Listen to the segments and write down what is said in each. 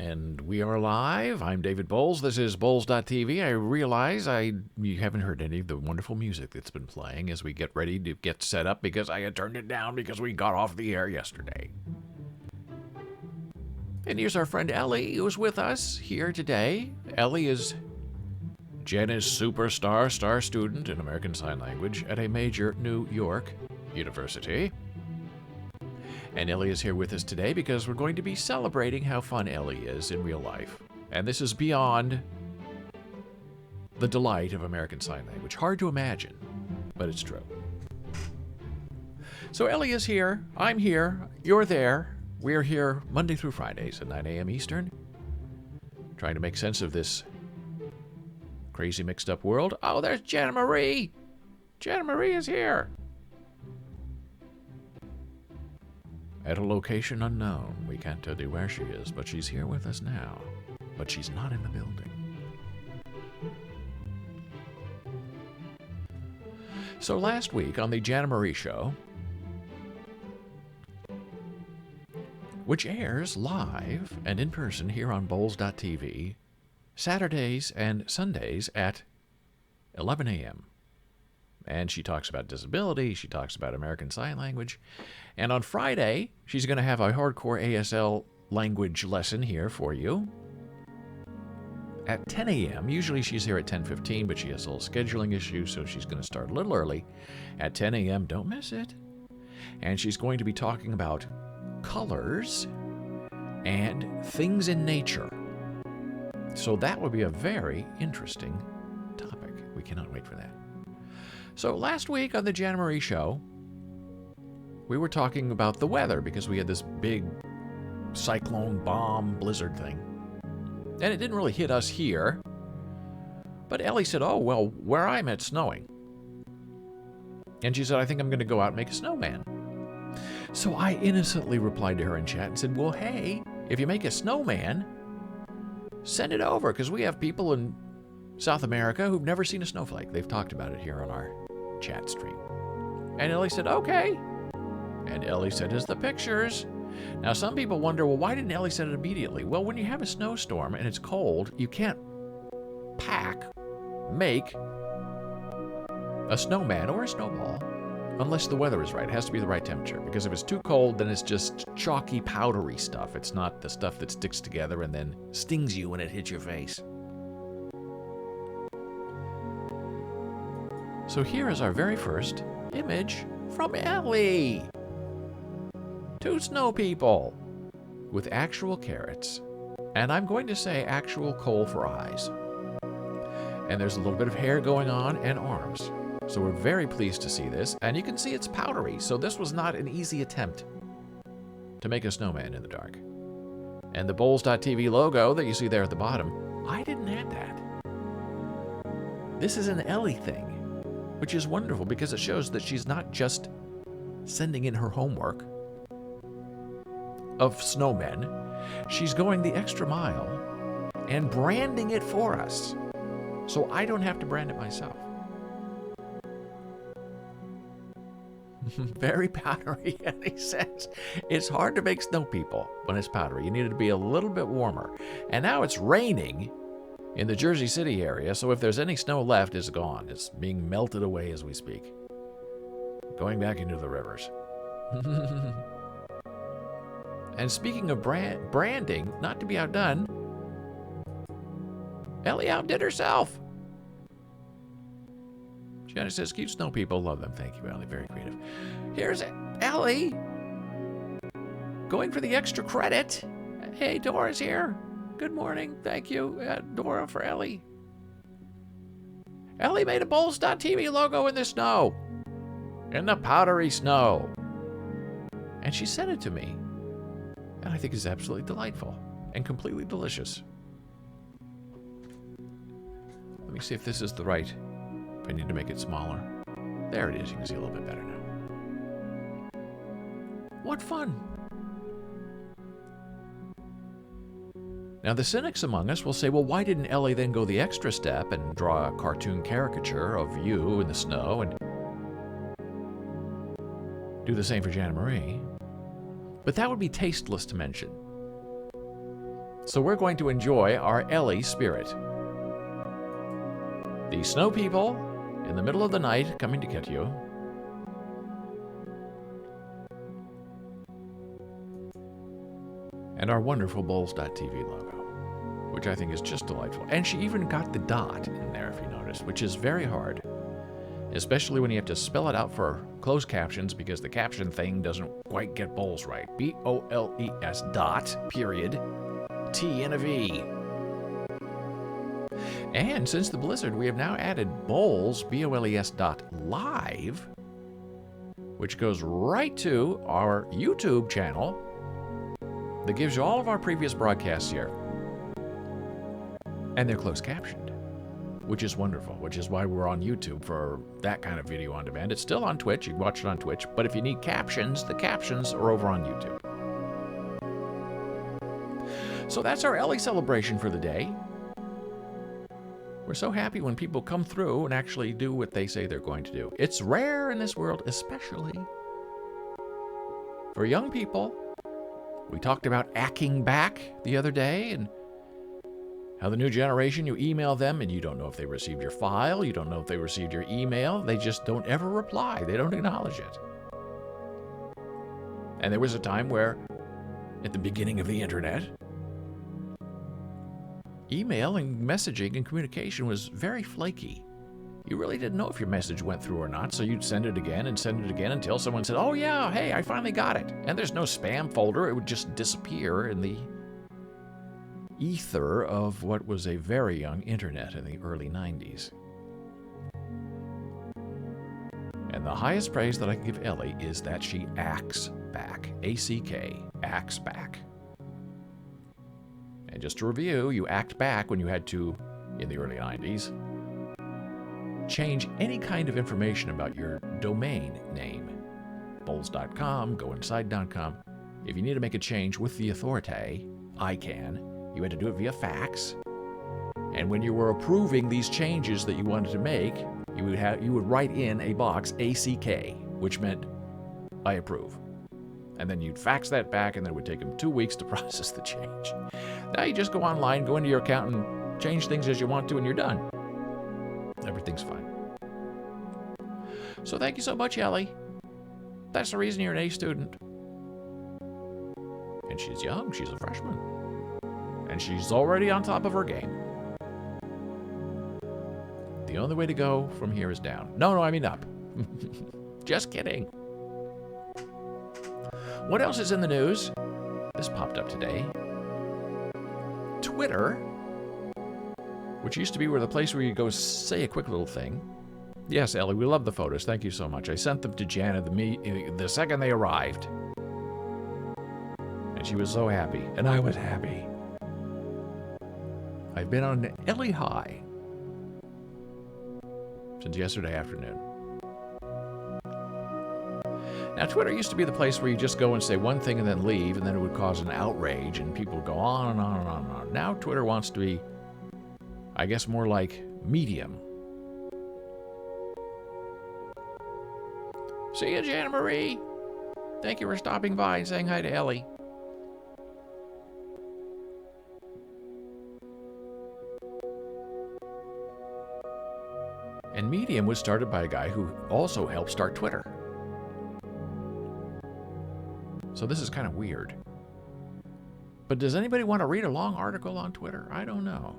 And we are live. I'm David Boles. This is Boles.tv. I realize you haven't heard any of the wonderful music that's been playing as we get ready to get set up because I had turned it down because we got off the air yesterday. And here's our friend Ellie, who's with us here today. Ellie is Jenna's superstar star student in American Sign Language at a major New York university. And Ellie is here with us today because we're going to be celebrating how fun Ellie is in real life. And this is beyond the delight of American Sign Language. Hard to imagine, but it's true. So Ellie is here, I'm here, you're there. We're here Monday through Fridays at 9 a.m. Eastern, trying to make sense of this crazy mixed up world. Oh, there's Jenna Marie. Jenna Marie is here. At a location unknown. We can't tell you where she is, but she's here with us now. But she's not in the building. So last week on the Jenna Marie Show, which airs live and in person here on Boles.tv, Saturdays and Sundays at 11 a.m., and she talks about disability, she talks about American Sign Language. And on Friday, she's going to have a hardcore ASL language lesson here for you at 10 a.m. Usually she's here at 10:15, but she has a little scheduling issue, so she's going to start a little early at 10 a.m. Don't miss it. And she's going to be talking about colors and things in nature. So that would be a very interesting topic. We cannot wait for that. So last week on the Jenna Marie Show, we were talking about the weather because we had this big cyclone bomb blizzard thing. And it didn't really hit us here. But Ellie said, oh, well, where I'm at, snowing. And she said, I think I'm going to go out and make a snowman. So I innocently replied to her in chat and said, well, hey, if you make a snowman, send it over, because we have people in South America who've never seen a snowflake. They've talked about it here on our chat stream. And Ellie said, okay. And Ellie sent us the pictures. Now, some people wonder, well, why didn't Ellie send it immediately? Well, when you have a snowstorm and it's cold, you can't make a snowman or a snowball unless the weather is right. It has to be the right temperature, because if it's too cold, then it's just chalky, powdery stuff. It's not the stuff that sticks together and then stings you when it hits your face. So here is our very first image from Ellie. 2 snow people with actual carrots. And I'm going to say actual coal for eyes. And there's a little bit of hair going on and arms. So we're very pleased to see this. And you can see it's powdery. So this was not an easy attempt to make a snowman in the dark. And the Boles.tv logo that you see there at the bottom, I didn't add that. This is an Ellie thing, which is wonderful because it shows that she's not just sending in her homework of snowmen. She's going the extra mile and branding it for us, so I don't have to brand it myself. Very powdery, and he says it's hard to make snow people when it's powdery. You need it to be a little bit warmer. And now it's raining in the Jersey City area, so if there's any snow left, it's gone. It's being melted away as we speak. Going back into the rivers. And speaking of branding, not to be outdone, Ellie outdid herself. Jenna says, cute snow people, love them. Thank you, Ellie, very creative. Here's Ellie going for the extra credit. Hey, Dora's here. Good morning. Thank you, Dora, for Ellie. Ellie made a Boles.tv logo in the snow. In the powdery snow. And she sent it to me. And I think it's absolutely delightful and completely delicious. Let me see if this is the right. If I need to make it smaller. There it is. You can see a little bit better now. What fun. Now, the cynics among us will say, well, why didn't Ellie then go the extra step and draw a cartoon caricature of you in the snow and do the same for Jenna Marie? But that would be tasteless to mention. So we're going to enjoy our Ellie spirit. The snow people in the middle of the night coming to get you. And our wonderful Boles.tv logo, which I think is just delightful. And she even got the dot in there, if you notice, which is very hard, especially when you have to spell it out for closed captions because the caption thing doesn't quite get Boles right. B-O-L-E-S dot, period, T and a V. And since the blizzard, we have now added Boles, B-O-L-E-S dot live, which goes right to our YouTube channel that gives you all of our previous broadcasts here. And they're closed captioned, which is wonderful, which is why we're on YouTube for that kind of video on demand. It's still on Twitch. You can watch it on Twitch. But if you need captions, the captions are over on YouTube. So that's our Ellie celebration for the day. We're so happy when people come through and actually do what they say they're going to do. It's rare in this world, especially for young people. We talked about acking back the other day and how the new generation, you email them and you don't know if they received your file, you don't know if they received your email, they just don't ever reply, they don't acknowledge it. And there was a time where, at the beginning of the internet, email and messaging and communication was very flaky. You really didn't know if your message went through or not, so you'd send it again until someone said, oh yeah, hey, I finally got it. And there's no spam folder, it would just disappear in the ether of what was a very young internet in the early 90s. And the highest praise that I can give Ellie is that she acts back. A-C-K, acts back. And just to review, you act back when you had to, in the early 90s, change any kind of information about your domain name. Boles.com, goinside.com. If you need to make a change with the authority, ICANN, you had to do it via fax. And when you were approving these changes that you wanted to make, you would write in a box ACK, which meant I approve. And then you'd fax that back, and then it would take them 2 weeks to process the change. Now you just go online, go into your account, and change things as you want to, and you're done. Everything's fine. So thank you so much, Ellie. That's the reason you're an A student. And she's young. She's a freshman. And she's already on top of her game. The only way to go from here is down. No, I mean up. Just kidding. What else is in the news? This popped up today. Twitter, which used to be the place where you go say a quick little thing. Yes, Ellie, we love the photos. Thank you so much. I sent them to Jana the second they arrived. And she was so happy. And I was happy. I've been on Ellie High since yesterday afternoon. Now, Twitter used to be the place where you just go and say one thing and then leave, and then it would cause an outrage, and people would go on and on and on and on. Now, Twitter wants to be, I guess, more like Medium. See you, Jana Marie. Thank you for stopping by and saying hi to Ellie. And Medium was started by a guy who also helped start Twitter. So this is kind of weird. But does anybody want to read a long article on Twitter? I don't know.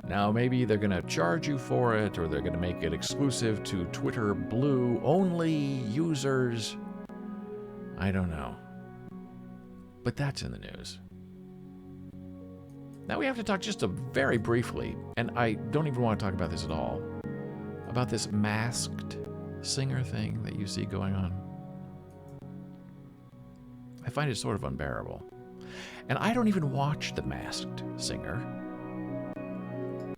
Now, maybe they're going to charge you for it, or they're going to make it exclusive to Twitter Blue only users. I don't know. But that's in the news. Now we have to talk just very briefly, and I don't even want to talk about this at all, about this masked singer thing that you see going on. I find it sort of unbearable. And I don't even watch The Masked Singer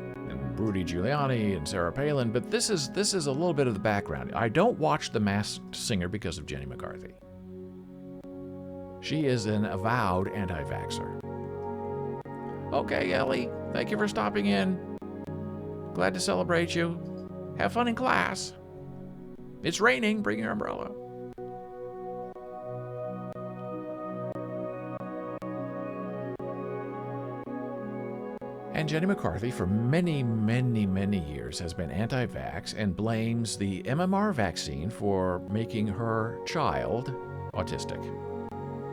and Rudy Giuliani and Sarah Palin, but this is a little bit of the background. I don't watch The Masked Singer because of Jenny McCarthy. She is an avowed anti-vaxxer. Okay, Ellie, thank you for stopping in. Glad to celebrate you. Have fun in class. It's raining, bring your umbrella. And Jenny McCarthy, for many, many, many years, has been anti-vax and blames the MMR vaccine for making her child autistic.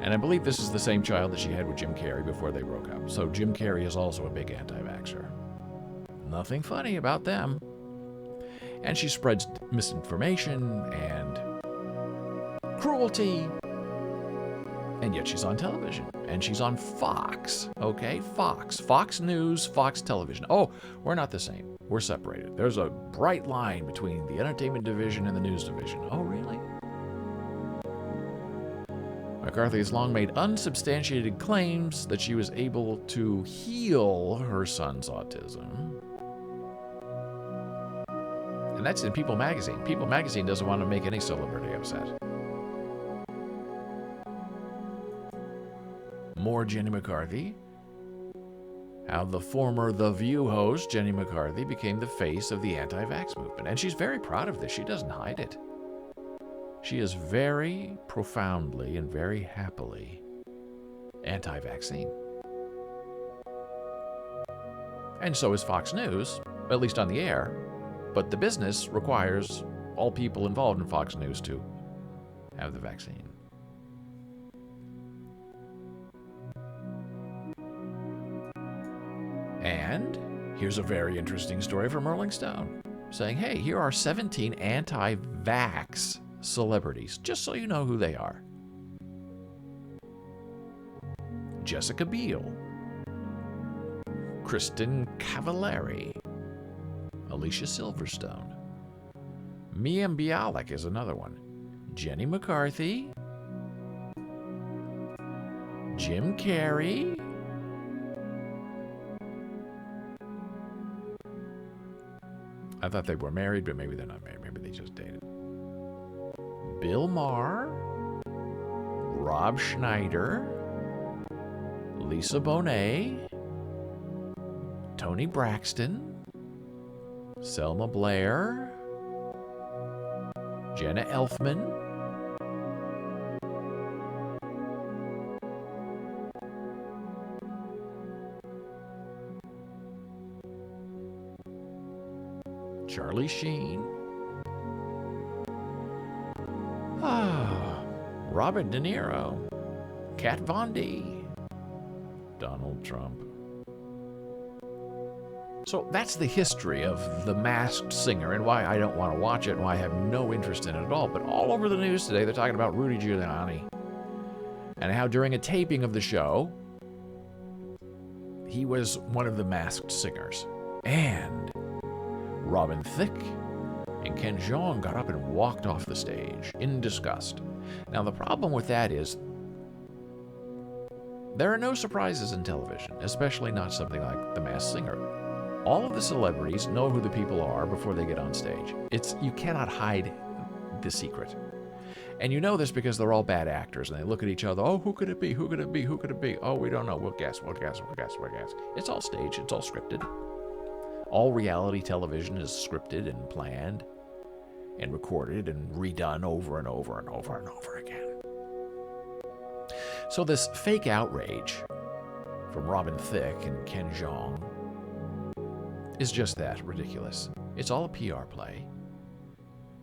And I believe this is the same child that she had with Jim Carrey before they broke up. So Jim Carrey is also a big anti-vaxxer. Nothing funny about them. And she spreads misinformation and cruelty. And yet she's on television. And she's on Fox, okay? Fox News, Fox Television. Oh, we're not the same. We're separated. There's a bright line between the entertainment division and the news division. Oh, really? McCarthy has long made unsubstantiated claims that she was able to heal her son's autism. And that's in People magazine. People magazine doesn't want to make any celebrity upset. More Jenny McCarthy. How the former The View host, Jenny McCarthy, became the face of the anti-vax movement. And she's very proud of this. She doesn't hide it. She is very profoundly and very happily anti-vaccine. And so is Fox News, at least on the air. But the business requires all people involved in Fox News to have the vaccine. And here's a very interesting story from Rolling Stone, saying, hey, here are 17 anti-vax celebrities, just so you know who they are. Jessica Biel, Kristen Cavallari, Alicia Silverstone, Mia Bialik is another one, Jenny McCarthy, Jim Carrey, I thought they were married, but maybe they're not married. Maybe they just dated. Bill Maher, Rob Schneider, Lisa Bonet, Toni Braxton, Selma Blair, Jenna Elfman, Charlie Sheen, Robert De Niro, Kat Von D, Donald Trump. So that's the history of The Masked Singer and why I don't want to watch it and why I have no interest in it at all. But all over the news today, they're talking about Rudy Giuliani and how during a taping of the show, he was one of the Masked Singers. And Robin Thicke and Ken Jeong got up and walked off the stage in disgust. Now, the problem with that is there are no surprises in television, especially not something like The Masked Singer. All of the celebrities know who the people are before they get on stage. You cannot hide the secret. And you know this because they're all bad actors, and they look at each other, oh, who could it be, who could it be, who could it be? Oh, we don't know, we'll guess. It's all staged, it's all scripted. All reality television is scripted and planned and recorded and redone over and over and over and over again. So this fake outrage from Robin Thicke and Ken Jeong is just that, ridiculous. It's all a PR play.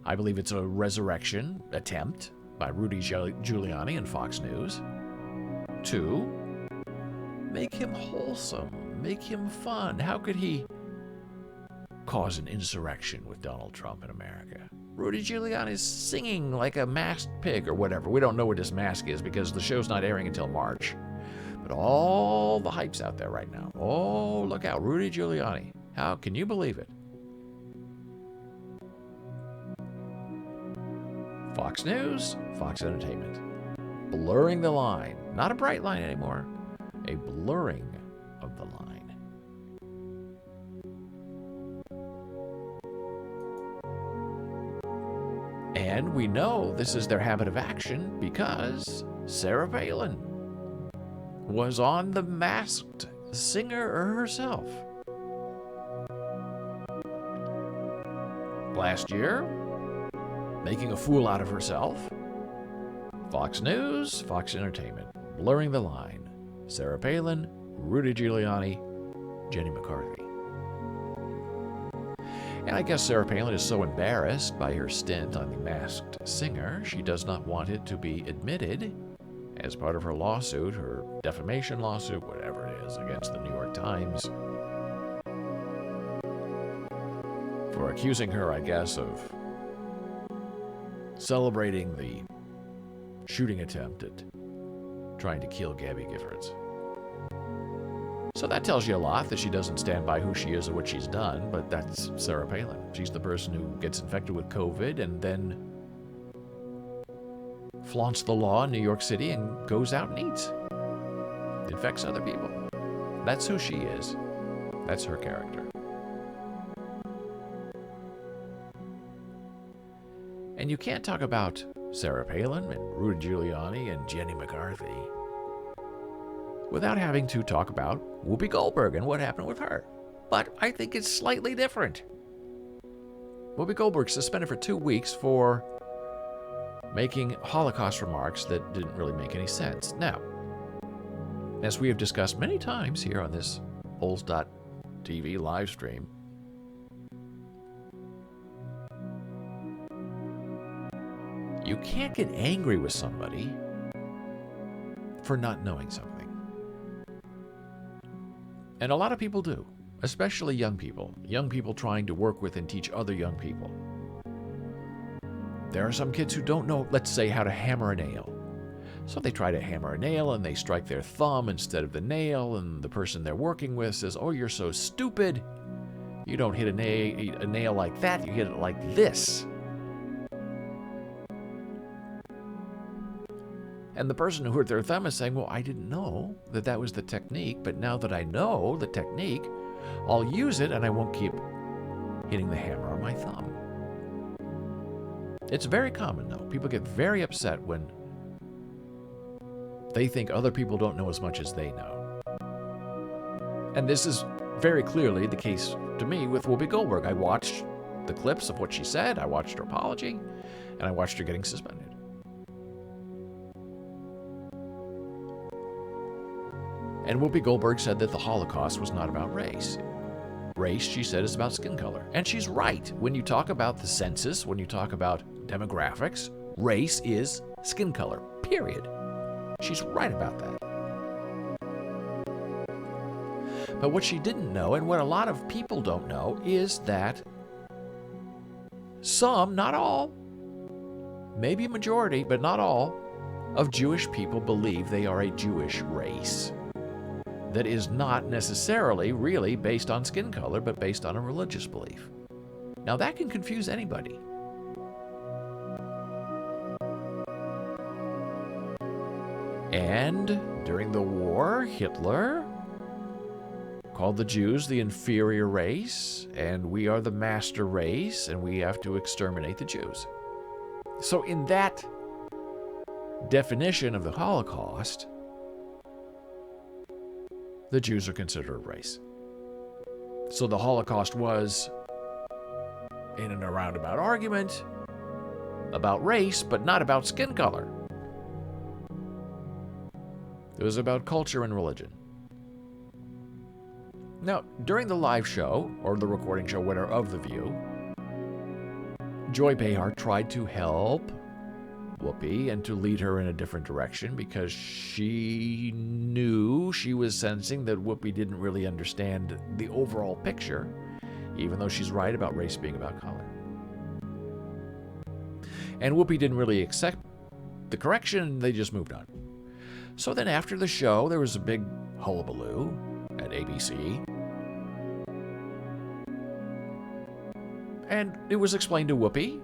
I believe it's a resurrection attempt by Rudy Giuliani and Fox News to make him wholesome, make him fun. How could he cause an insurrection with Donald Trump in America? Rudy Giuliani is singing like a masked pig or whatever. We don't know what his mask is because the show's not airing until March. But all the hype's out there right now. Oh, look out, Rudy Giuliani. How can you believe it? Fox News, Fox Entertainment. Blurring the line. Not a bright line anymore. A blurring of the line. And we know this is their habit of action because Sarah Palin was on The Masked Singer herself. Last year, making a fool out of herself. Fox News, Fox Entertainment, blurring the line. Sarah Palin, Rudy Giuliani, Jenny McCarthy. And I guess Sarah Palin is so embarrassed by her stint on The Masked Singer, she does not want it to be admitted as part of her lawsuit, her defamation lawsuit, whatever it is, against the New York Times, for accusing her, I guess, of celebrating the shooting attempt at trying to kill Gabby Giffords. So that tells you a lot, that she doesn't stand by who she is or what she's done, but that's Sarah Palin. She's the person who gets infected with COVID and then flaunts the law in New York City and goes out and eats. Infects other people. That's who she is. That's her character. And you can't talk about Sarah Palin and Rudy Giuliani and Jenny McCarthy without having to talk about Whoopi Goldberg and what happened with her. But I think it's slightly different. Whoopi Goldberg suspended for 2 weeks for making Holocaust remarks that didn't really make any sense. Now, as we have discussed many times here on this Boles.tv live stream, you can't get angry with somebody for not knowing something. And a lot of people do, especially young people trying to work with and teach other young people. There are some kids who don't know, let's say, how to hammer a nail. So they try to hammer a nail and they strike their thumb instead of the nail, and the person they're working with says, "Oh, you're so stupid. You don't hit a nail like that, you hit it like this." And the person who hurt their thumb is saying, "Well, I didn't know that that was the technique, but now that I know the technique, I'll use it and I won't keep hitting the hammer on my thumb." It's very common, though. People get very upset when they think other people don't know as much as they know. And this is very clearly the case to me with Whoopi Goldberg. I watched the clips of what she said, I watched her apology, and I watched her getting suspended. And Whoopi Goldberg said that the Holocaust was not about race. Race, she said, is about skin color. And she's right. When you talk about the census, when you talk about demographics, race is skin color, period. She's right about that. But what she didn't know, and what a lot of people don't know, is that some, not all, maybe a majority, but not all, of Jewish people believe they are a Jewish race. That is not necessarily really based on skin color, but based on a religious belief. Now that can confuse anybody. And during the war, Hitler called the Jews the inferior race, and we are the master race, and we have to exterminate the Jews. So in that definition of the Holocaust, the Jews are considered a race. So the Holocaust was, in a roundabout argument, about race, but not about skin color. It was about culture and religion. Now, during the live show, or the recording show, whatever, of The View, Joy Behar tried to help Whoopi and to lead her in a different direction because she knew, she was sensing that Whoopi didn't really understand the overall picture, even though she's right about race being about color. And Whoopi didn't really accept the correction, they just moved on. So then after the show, there was a big hullabaloo at ABC. And it was explained to Whoopi,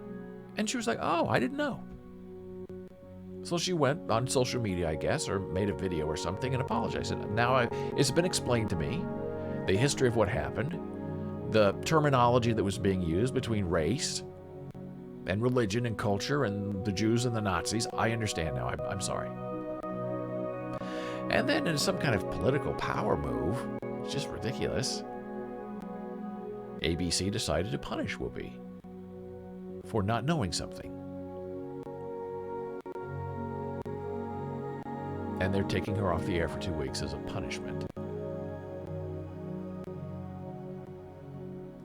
and she was like, "Oh, I didn't know." So she went on social media, I guess, or made a video or something and apologized. And now it's been explained to me, the history of what happened, the terminology that was being used between race and religion and culture and the Jews and the Nazis. I understand now. I'm sorry. And then in some kind of political power move, it's just ridiculous, ABC decided to punish Whoopi for not knowing something. And they're taking her off the air for 2 weeks as a punishment.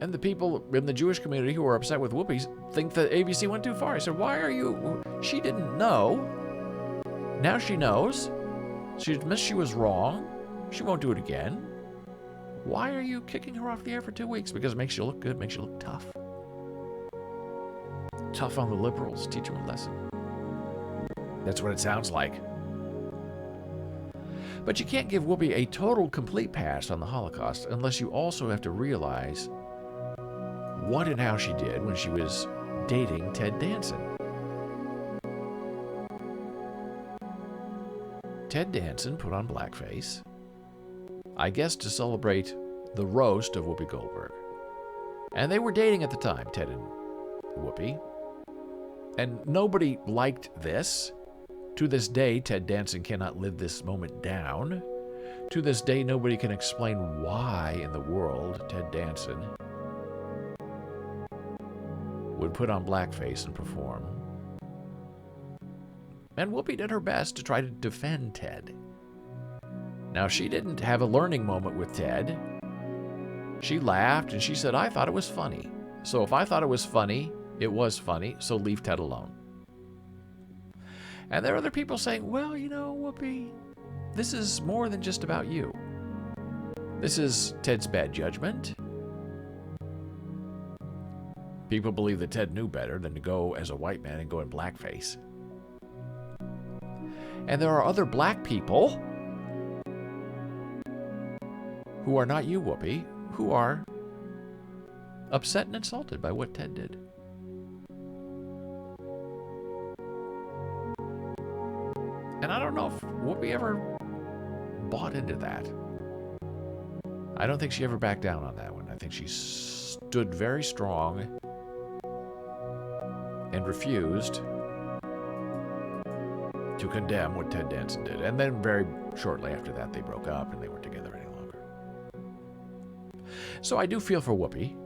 And the people in the Jewish community who are upset with Whoopi think that ABC went too far. I said, why are you... She didn't know. Now she knows. She admits she was wrong. She won't do it again. Why are you kicking her off the air for 2 weeks? Because it makes you look good, makes you look tough. Tough on the liberals. Teach them a lesson. That's what it sounds like. But you can't give Whoopi a total, complete pass on the Holocaust unless you also have to realize what and how she did when she was dating Ted Danson. Ted Danson put on blackface, I guess to celebrate the roast of Whoopi Goldberg. And they were dating at the time, Ted and Whoopi. And nobody liked this. To this day, Ted Danson cannot live this moment down. To this day, nobody can explain why in the world Ted Danson would put on blackface and perform. And Whoopi did her best to try to defend Ted. Now, she didn't have a learning moment with Ted. She laughed and she said, I thought it was funny. So if I thought it was funny, it was funny, so leave Ted alone. And there are other people saying, well, you know, Whoopi, this is more than just about you. This is Ted's bad judgment. People believe that Ted knew better than to go as a white man and go in blackface. And there are other black people who are not you, Whoopi, who are upset and insulted by what Ted did. And I don't know if Whoopi ever bought into that. I don't think she ever backed down on that one. I think she stood very strong and refused to condemn what Ted Danson did. And then very shortly after that, they broke up and they weren't together any longer. So I do feel for Whoopi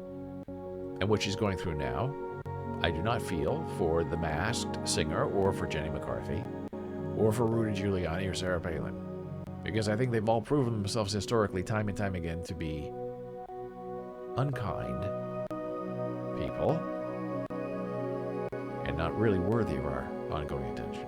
and what she's going through now. I do not feel for the Masked Singer or for Jenny McCarthy or for Rudy Giuliani or Sarah Palin, because I think they've all proven themselves historically time and time again to be unkind people and not really worthy of our ongoing attention.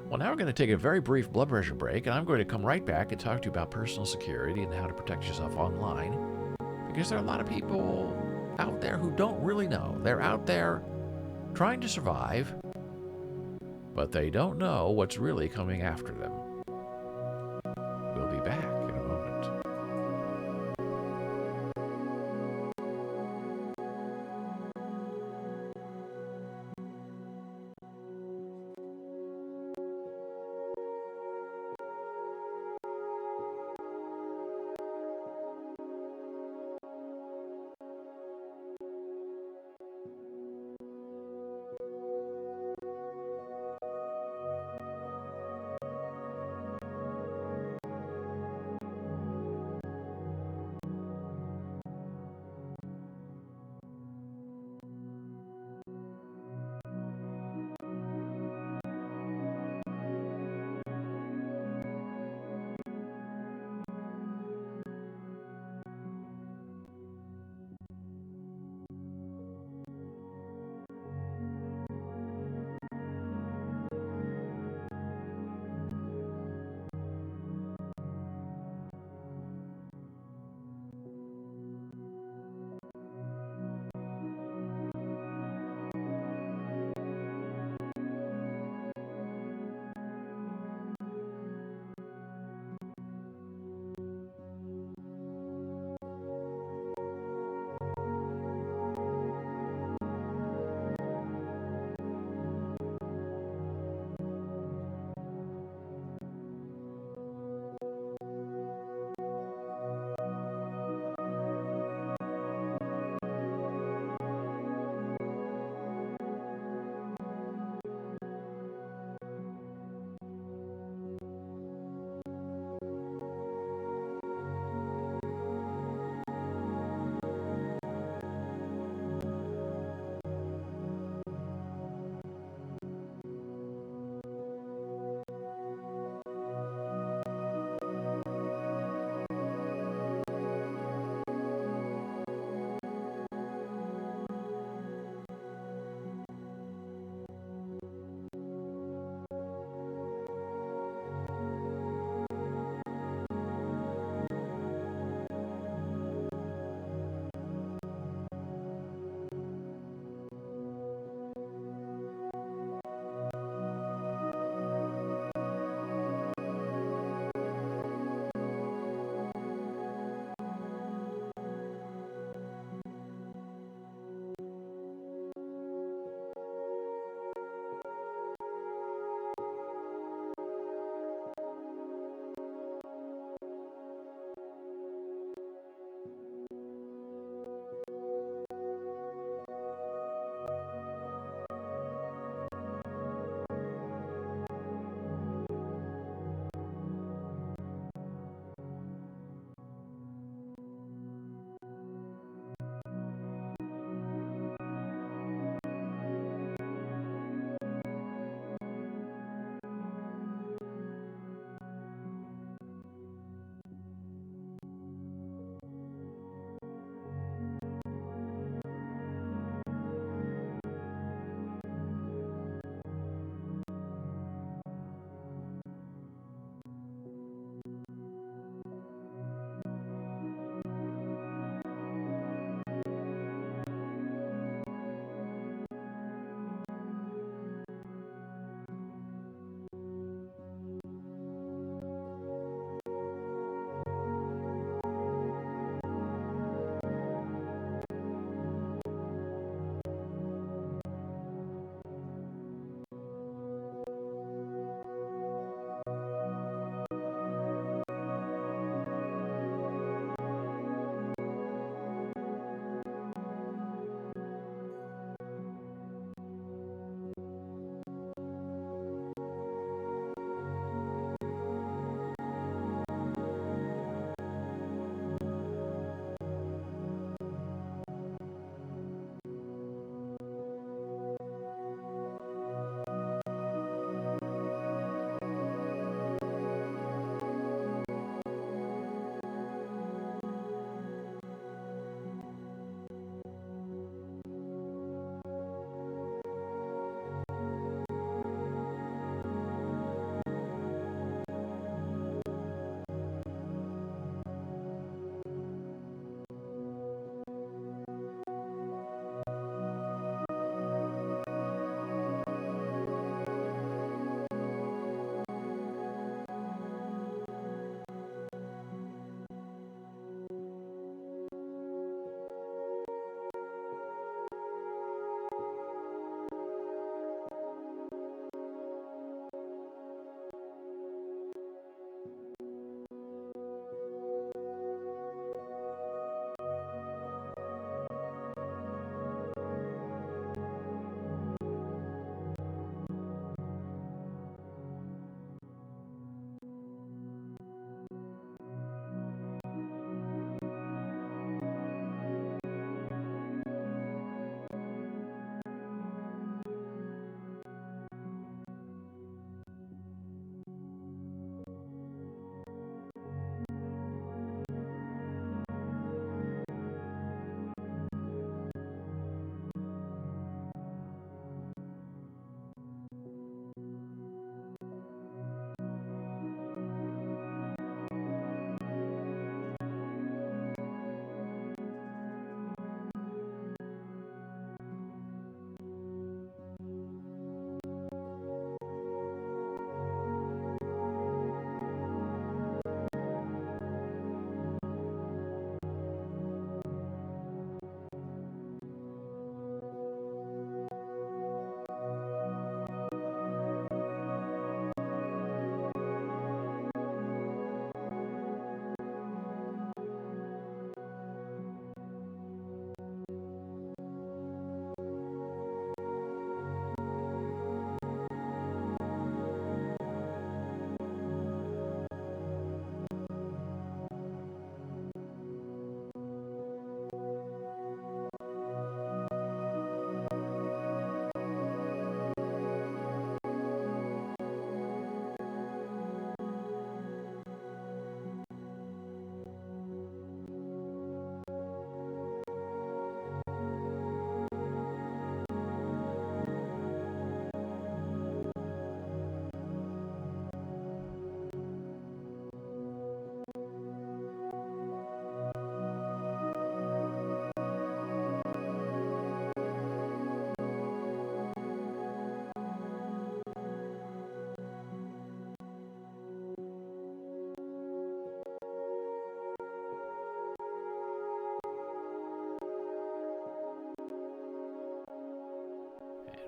Well, now we're going to take a very brief blood pressure break, and I'm going to come right back and talk to you about personal security and how to protect yourself online, because there are a lot of people out there who don't really know. They're out there trying to survive, but they don't know what's really coming after them. We'll be back in a moment.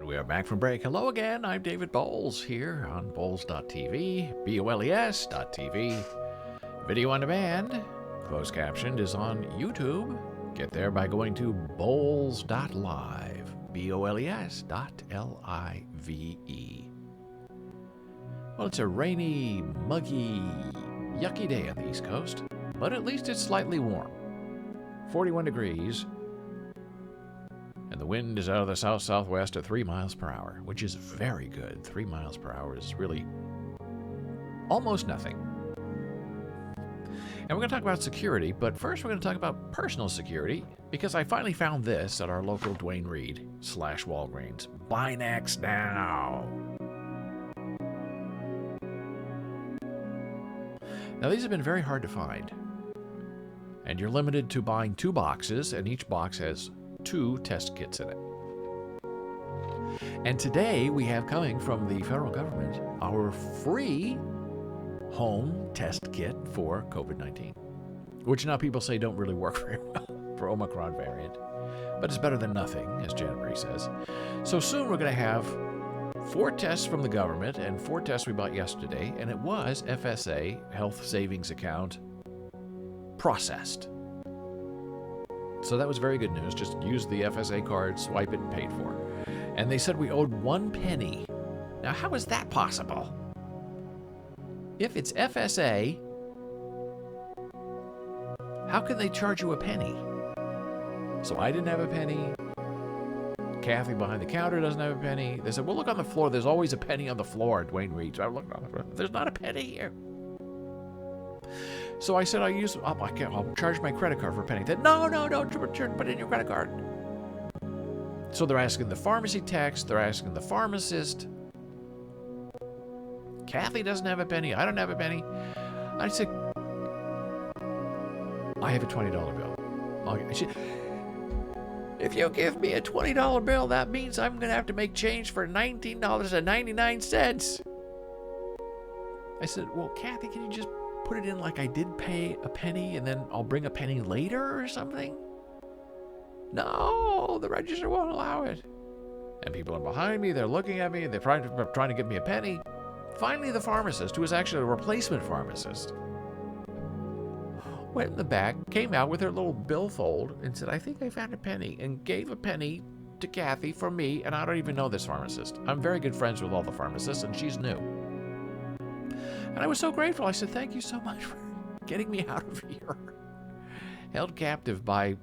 We are back from break. Hello again. I'm David Boles here on Boles.tv, BOLES.tv. Video on demand, closed captioned, is on YouTube. Get there by going to Boles.live, BOLES.LIVE. Well, it's a rainy, muggy, yucky day on the East Coast, but at least it's slightly warm. 41 degrees. And the wind is out of the south-southwest at 3 miles per hour, which is very good. 3 miles per hour is really almost nothing. And we're going to talk about security, but first we're going to talk about personal security, because I finally found this at our local Duane Reade / Walgreens. Buy next now. Now, these have been very hard to find. And you're limited to buying 2 boxes, and each box has 2 test kits in it. And today we have coming from the federal government our free home test kit for COVID-19, which now people say don't really work very well for Omicron variant, but it's better than nothing, as Janet Marie says. So soon we're going to have 4 tests from the government and 4 tests we bought yesterday, and it was FSA, Health Savings Account, processed. So that was very good news. Just use the FSA card, swipe it, and paid for. And they said we owed 1 penny. Now, how is that possible? If it's FSA, how can they charge you a penny? So I didn't have a penny. Kathy behind the counter doesn't have a penny. They said, well, look on the floor. There's always a penny on the floor at Duane Reade. So I looked on the floor. There's not a penny here. So I said, I'll charge my credit card for a penny. They said, no, don't put in your credit card. So they're asking the pharmacy techs, they're asking the pharmacist. Kathy doesn't have a penny, I don't have a penny. I said, I have a $20 bill. If you give me a $20 bill, that means I'm going to have to make change for $19.99. I said, well, Kathy, can you just put it in like I did pay a penny and then I'll bring a penny later or something? No, the register won't allow it. And people are behind me, they're looking at me, they're trying to give me a penny. Finally, the pharmacist, who was actually a replacement pharmacist, went in the back, came out with her little billfold and said, I think I found a penny, and gave a penny to Kathy for me, and I don't even know this pharmacist. I'm very good friends with all the pharmacists, and she's new. And I was so grateful. I said, thank you so much for getting me out of here. Held captive by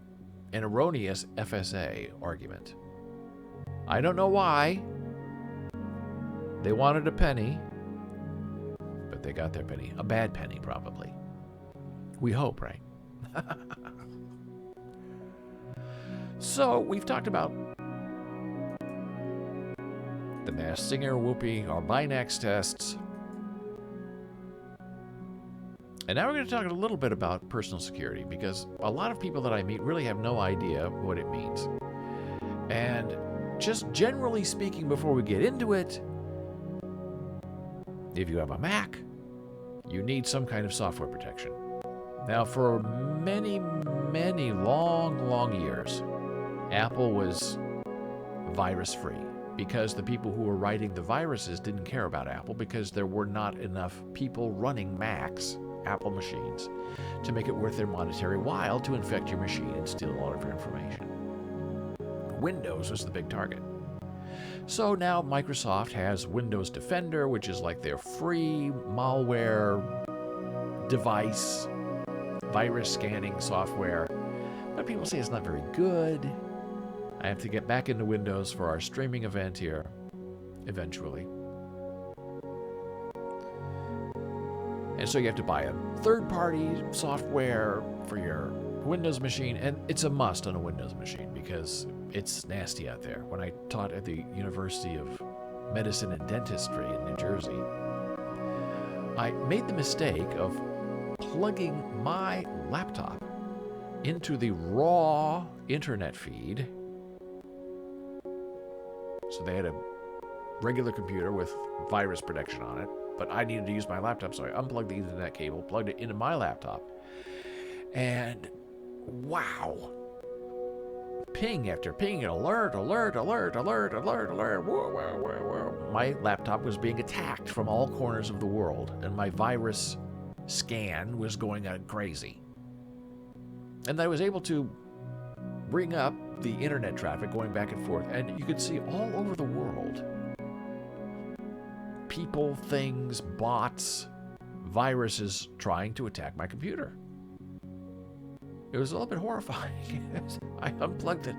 an erroneous FSA argument. I don't know why. They wanted a penny, but they got their penny. A bad penny, probably. We hope, right? So, we've talked about the Masked Singer, Whoopi, our Binax tests. And now we're going to talk a little bit about personal security, because a lot of people that I meet really have no idea what it means. And just generally speaking, before we get into it, if you have a Mac, you need some kind of software protection. Now, for many, many long years, Apple was virus-free because the people who were writing the viruses didn't care about Apple, because there were not enough people running Macs, Apple machines, to make it worth their monetary while to infect your machine and steal all of your information. Windows was the big target. So now Microsoft has Windows Defender, which is like their free malware device, virus scanning software. But people say it's not very good. I have to get back into Windows for our streaming event here, eventually. And so you have to buy a third-party software for your Windows machine, and it's a must on a Windows machine because it's nasty out there. When I taught at the University of Medicine and Dentistry in New Jersey, I made the mistake of plugging my laptop into the raw internet feed. So they had a regular computer with virus protection on it, but I needed to use my laptop, so I unplugged the Ethernet cable, plugged it into my laptop, and wow, ping after ping, alert, alert, alert, alert, alert, alert. Whoa, whoa, whoa, whoa. My laptop was being attacked from all corners of the world, and my virus scan was going crazy. And I was able to bring up the internet traffic going back and forth, and you could see all over the world people, things, bots, viruses trying to attack my computer. It was a little bit horrifying. I unplugged it.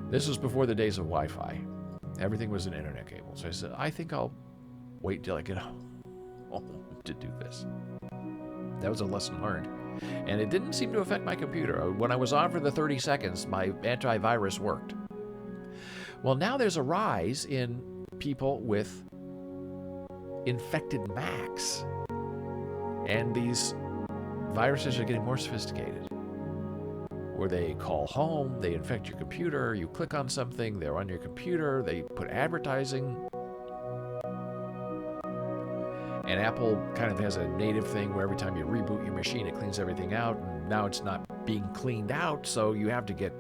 This was before the days of Wi-Fi. Everything was an internet cable. So I said, I think I'll wait till I get home to do this. That was a lesson learned. And it didn't seem to affect my computer. When I was on for the 30 seconds, my antivirus worked. Well, now there's a rise in people with infected Macs. And these viruses are getting more sophisticated. Where they call home, they infect your computer, you click on something, they're on your computer, they put advertising. And Apple kind of has a native thing where every time you reboot your machine, it cleans everything out. And now it's not being cleaned out, so you have to get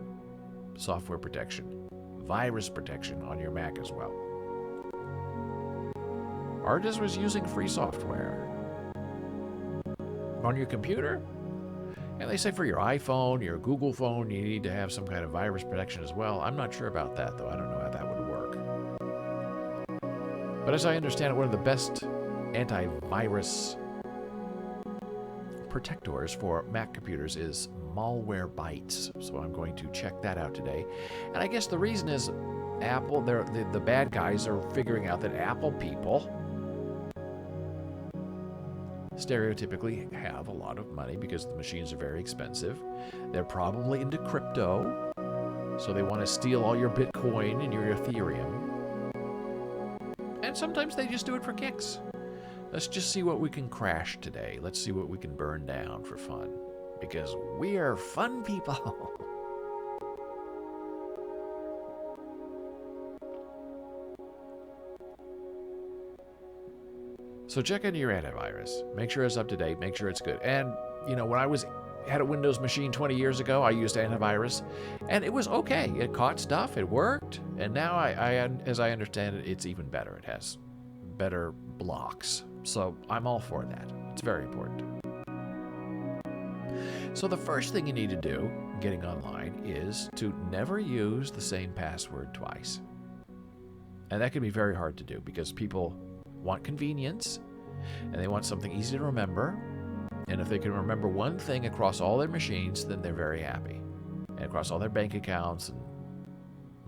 software protection, virus protection on your Mac as well. Artis was using free software on your computer. And they say for your iPhone, your Google phone, you need to have some kind of virus protection as well. I'm not sure about that, though. I don't know how that would work. But as I understand it, one of the best antivirus protectors for Mac computers is Malwarebytes. So I'm going to check that out today. And I guess the reason is Apple, the bad guys are figuring out that Apple people stereotypically have a lot of money because the machines are very expensive. They're probably into crypto, so they want to steal all your Bitcoin and your Ethereum. And sometimes they just do it for kicks. Let's just see what we can crash today. Let's see what we can burn down for fun. Because we are fun people. So check into your antivirus. Make sure it's up to date. Make sure it's good. And, when I had a Windows machine 20 years ago, I used antivirus, and it was okay. It caught stuff. It worked. And now, as I understand it, it's even better. It has better blocks. So I'm all for that. It's very important. So the first thing you need to do getting online is to never use the same password twice. And that can be very hard to do because people want convenience, and they want something easy to remember. And if they can remember one thing across all their machines, then they're very happy. And across all their bank accounts and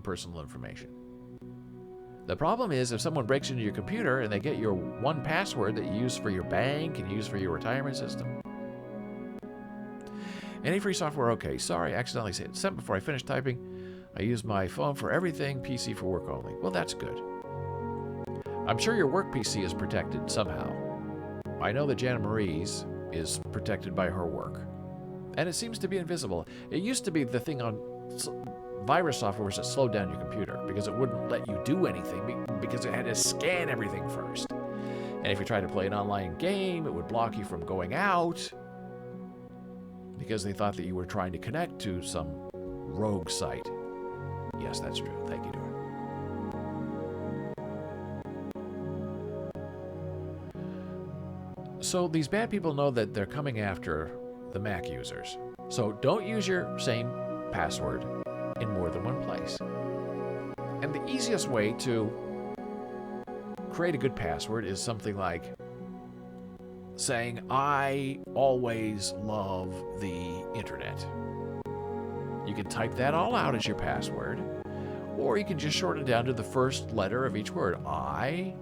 personal information. The problem is if someone breaks into your computer and they get your one password that you use for your bank and use for your retirement system. Any free software, okay. Sorry, I accidentally sent before I finished typing. I use my phone for everything, PC for work only. Well, that's good. I'm sure your work PC is protected somehow. I know that Jana Marie's is protected by her work. And it seems to be invisible. It used to be the thing on virus software was that slowed down your computer because it wouldn't let you do anything because it had to scan everything first. And if you tried to play an online game, it would block you from going out because they thought that you were trying to connect to some rogue site. Yes, that's true. Thank you, Dora. So these bad people know that they're coming after the Mac users. So don't use your same password in more than one place. And the easiest way to create a good password is something like saying, I always love the internet. You can type that all out as your password, or you can just shorten it down to the first letter of each word. I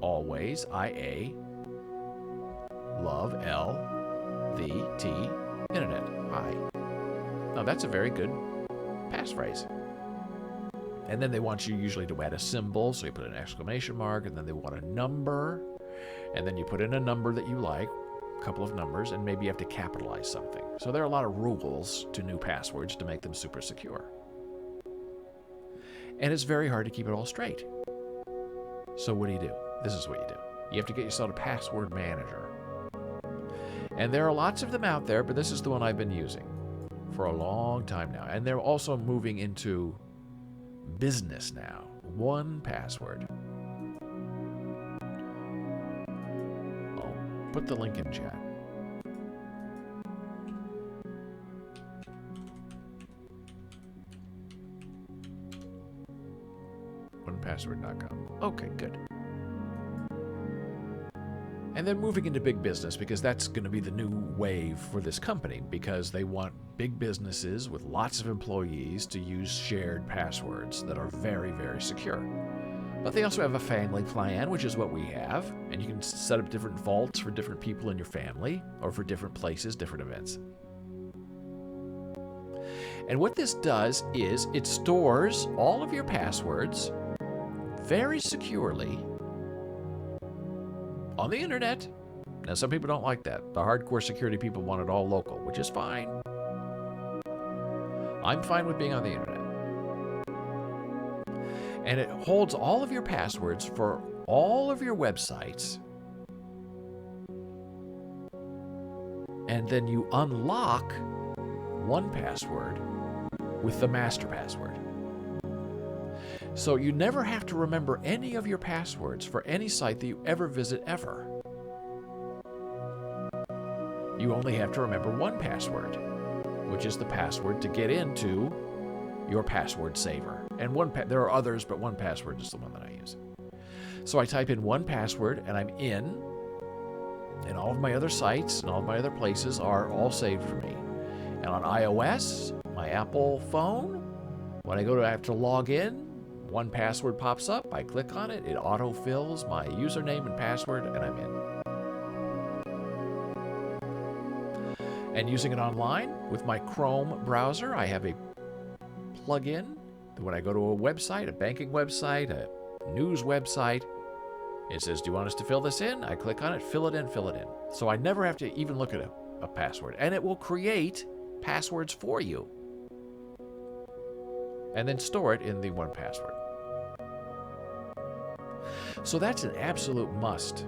always, I-A, love, L-V-T, internet, I. Now that's a very good passphrase. And then they want you usually to add a symbol, so you put an exclamation mark, and then they want a number, and then you put in a number that you like, a couple of numbers, and maybe you have to capitalize something. So there are a lot of rules to new passwords to make them super secure. And it's very hard to keep it all straight. So what do? This is what you do. You have to get yourself a password manager. And there are lots of them out there, but this is the one I've been using for a long time now. And they're also moving into business now. 1Password. I'll put the link in chat. Password.com. Okay, good. And then moving into big business, because that's going to be the new wave for this company, because they want big businesses with lots of employees to use shared passwords that are very, very secure. But they also have a family plan, which is what we have, and you can set up different vaults for different people in your family, or for different places, different events. And what this does is it stores all of your passwords very securely on the internet. Now, some people don't like that. The hardcore security people want it all local, which is fine. I'm fine with being on the internet. And it holds all of your passwords for all of your websites. And then you unlock 1Password with the master password. So you never have to remember any of your passwords for any site that you ever visit ever. You only have to remember 1Password, which is the password to get into your password saver. And there are others, but 1Password is the one that I use. So I type in 1Password and I'm in, and all of my other sites and all of my other places are all saved for me. And on iOS, my Apple phone, when I have to log in, 1Password pops up, I click on it, it auto-fills my username and password, and I'm in. And using it online with my Chrome browser, I have a plug-in that when I go to a website, a banking website, a news website, it says, do you want us to fill this in? I click on it, fill it in. So I never have to even look at a password. And it will create passwords for you. And then store it in the 1Password. So that's an absolute must.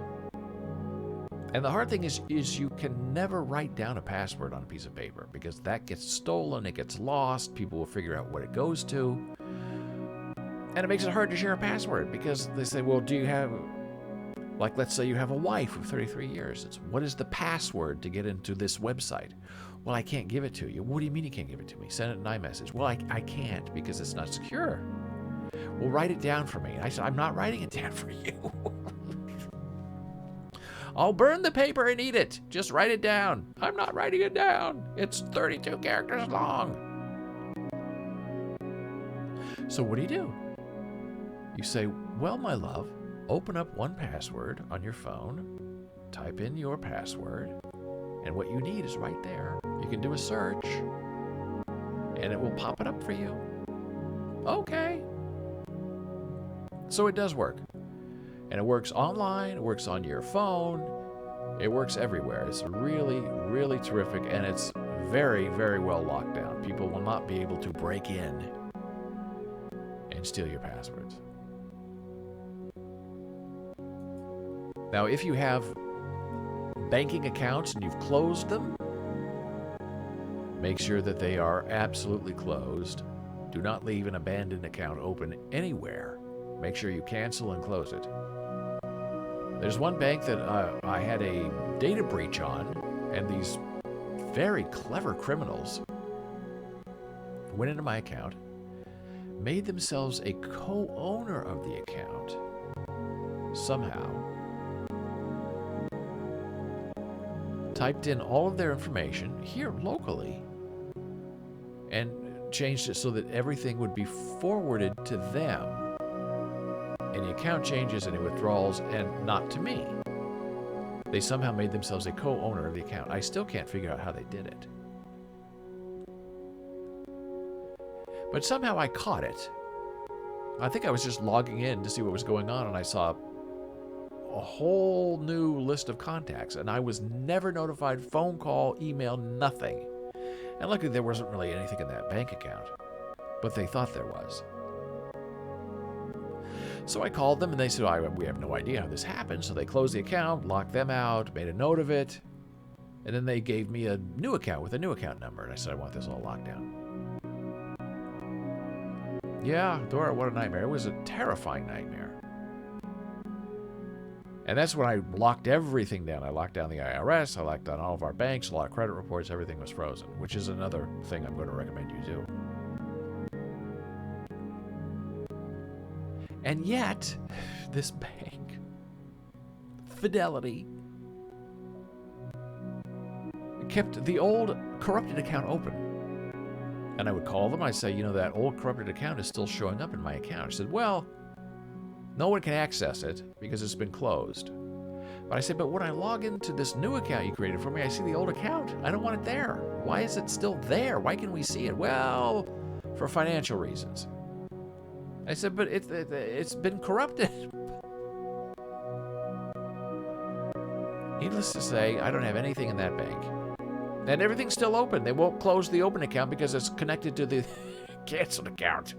And the hard thing is you can never write down a password on a piece of paper, because that gets stolen, it gets lost, people will figure out what it goes to. And it makes it hard to share a password, because they say, well, do you have, like, let's say you have a wife of 33 years. What is the password to get into this website? Well, I can't give it to you. What do you mean you can't give it to me? Send it in iMessage. Well, I can't, because it's not secure. Well, write it down for me. And I said, I'm not writing it down for you. I'll burn the paper and eat it. Just write it down. I'm not writing it down. It's 32 characters long. So what do? You say, well, my love, open up 1Password on your phone, type in your password, and what you need is right there. You can do a search, and it will pop it up for you. Okay. So it does work. And it works online, it works on your phone, it works everywhere. It's really, really terrific, and it's very, very well locked down. People will not be able to break in and steal your passwords. Now, if you have banking accounts and you've closed them, make sure that they are absolutely closed. Do not leave an abandoned account open anywhere. Make sure you cancel and close it. There's one bank that I had a data breach on, and these very clever criminals went into my account, made themselves a co-owner of the account somehow, typed in all of their information here locally, and changed it so that everything would be forwarded to them. Any account changes, any withdrawals, and not to me. They somehow made themselves a co-owner of the account. I still can't figure out how they did it. But somehow I caught it. I think I was just logging in to see what was going on, and I saw a whole new list of contacts, and I was never notified, phone call, email, nothing. And luckily there wasn't really anything in that bank account, but they thought there was. So I called them, and they said, we have no idea how this happened. So they closed the account, locked them out, made a note of it. And then they gave me a new account with a new account number. And I said, I want this all locked down. Yeah, Dora, what a nightmare. It was a terrifying nightmare. And that's when I locked everything down. I locked down the IRS. I locked down all of our banks, a lot of credit reports. Everything was frozen, which is another thing I'm going to recommend you do. And yet, this bank, Fidelity, kept the old corrupted account open. And I would call them. I'd say, that old corrupted account is still showing up in my account. I said, well, no one can access it because it's been closed. But I said, but when I log into this new account you created for me, I see the old account. I don't want it there. Why is it still there? Why can we see it? Well, for financial reasons. I said, but it's been corrupted. Needless to say, I don't have anything in that bank. And everything's still open. They won't close the open account because it's connected to the canceled account.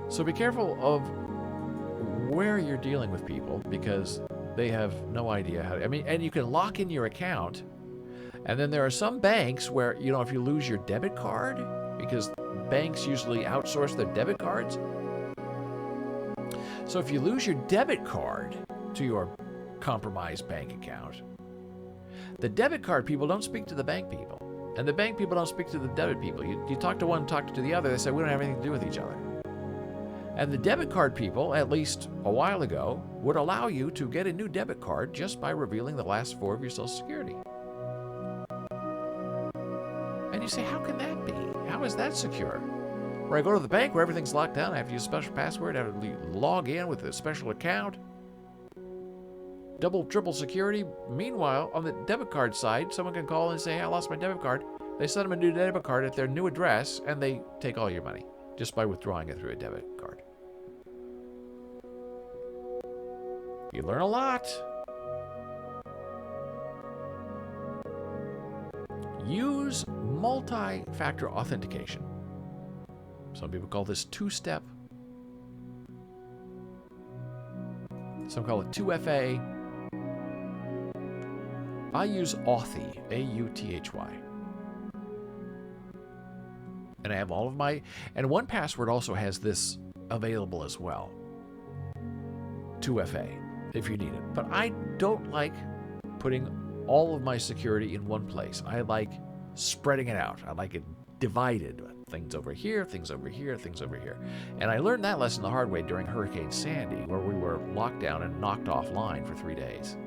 So be careful of where you're dealing with people because they have no idea how to. And you can lock in your account. And then there are some banks where, if you lose your debit card, because banks usually outsource their debit cards. So if you lose your debit card to your compromised bank account, the debit card people don't speak to the bank people. And the bank people don't speak to the debit people. You talk to one, talk to the other, they say, we don't have anything to do with each other. And the debit card people, at least a while ago, would allow you to get a new debit card just by revealing the last 4 of your Social Security. And you say, how can that be? How is that secure? Where I go to the bank where everything's locked down, I have to use a special password, I have to log in with a special account. Double, triple security. Meanwhile, on the debit card side, someone can call and say, hey, I lost my debit card. They send them a new debit card at their new address, and they take all your money just by withdrawing it through a debit card. You learn a lot. Use multi-factor authentication. Some people call this two-step. Some call it 2FA. I use Authy, A-U-T-H-Y. And I have all of my... And 1Password also has this available as well. 2FA, if you need it. But I don't like putting all of my security in one place. I like spreading it out. I like it divided. Things over here, things over here, things over here. And I learned that lesson the hard way during Hurricane Sandy, where we were locked down and knocked offline for 3 days.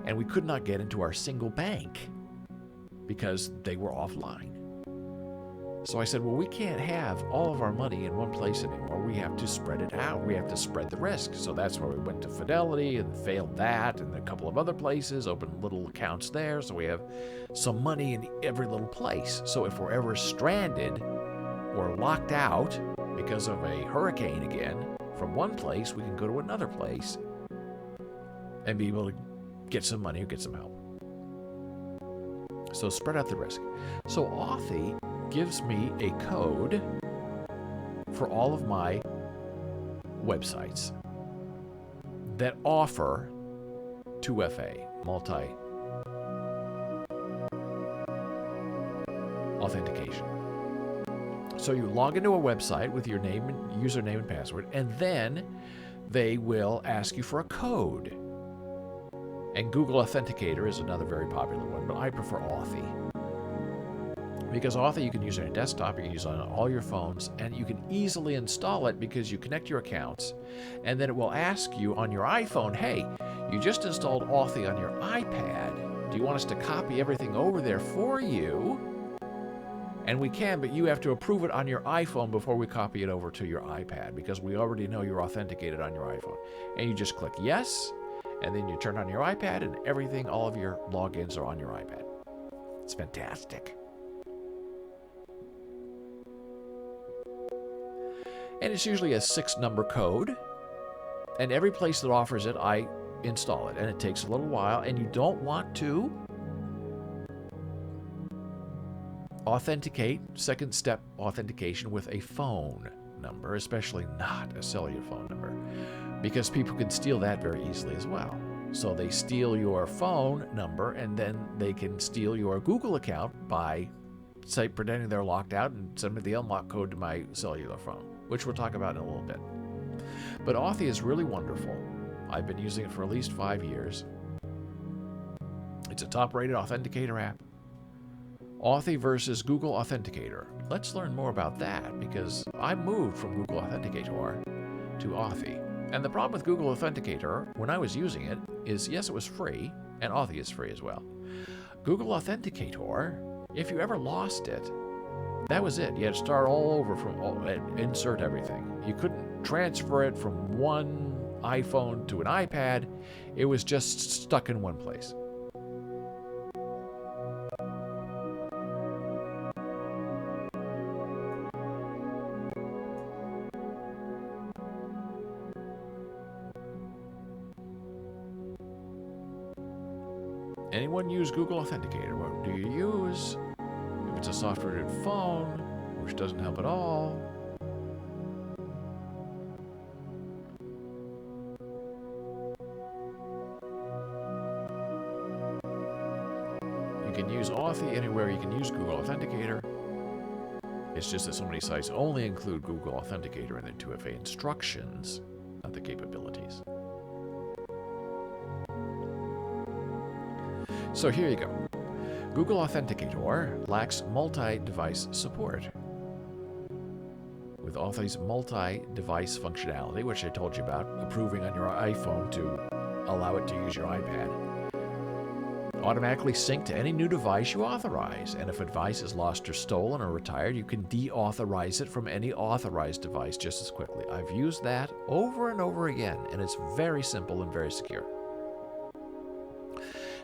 And we could not get into our single bank because they were offline. So I said, well, we can't have all of our money in one place anymore. We have to spread it out. We have to spread the risk. So that's where we went to Fidelity and failed that, and a couple of other places, opened little accounts there. So we have some money in every little place. So if we're ever stranded or locked out because of a hurricane again, from one place, we can go to another place and be able to get some money or get some help. So spread out the risk. So Authy gives me a code for all of my websites that offer 2FA, multi-authentication. So you log into a website with your name and username and password, and then they will ask you for a code. And Google Authenticator is another very popular one, but I prefer Authy. Because Authy you can use on your desktop, you can use it on all your phones, and you can easily install it because you connect your accounts, and then it will ask you on your iPhone, hey, you just installed Authy on your iPad. Do you want us to copy everything over there for you? And we can, but you have to approve it on your iPhone before we copy it over to your iPad, because we already know you're authenticated on your iPhone. And you just click yes, and then you turn on your iPad, and everything, all of your logins are on your iPad. It's fantastic. And it's usually a 6-number code. And every place that offers it, I install it. And it takes a little while. And you don't want to authenticate, second-step authentication with a phone number, especially not a cellular phone number. because people can steal that very easily as well. So they steal your phone number, and then they can steal your Google account by, say, pretending they're locked out and send me the unlock code to my cellular phone, which we'll talk about in a little bit. But Authy is really wonderful. I've been using it for at least 5 years. It's a top-rated authenticator app. Authy versus Google Authenticator. Let's learn more about that, because I moved from Google Authenticator to Authy. And the problem with Google Authenticator, when I was using it, is yes, it was free, and Authy is free as well. Google Authenticator, if you ever lost it, that was it. You had to start all over and insert everything. You couldn't transfer it from one iPhone to an iPad. It was just stuck in one place. Anyone use Google Authenticator? What do you use? If it's a software-rated phone, which doesn't help at all. You can use Authy anywhere you can use Google Authenticator. It's just that so many sites only include Google Authenticator in their 2FA instructions, not the capabilities. So here you go. Google Authenticator lacks multi-device support. With Authy's multi-device functionality, which I told you about, approving on your iPhone to allow it to use your iPad, automatically sync to any new device you authorize, and if a device is lost or stolen or retired, you can deauthorize it from any authorized device just as quickly. I've used that over and over again, and it's very simple and very secure.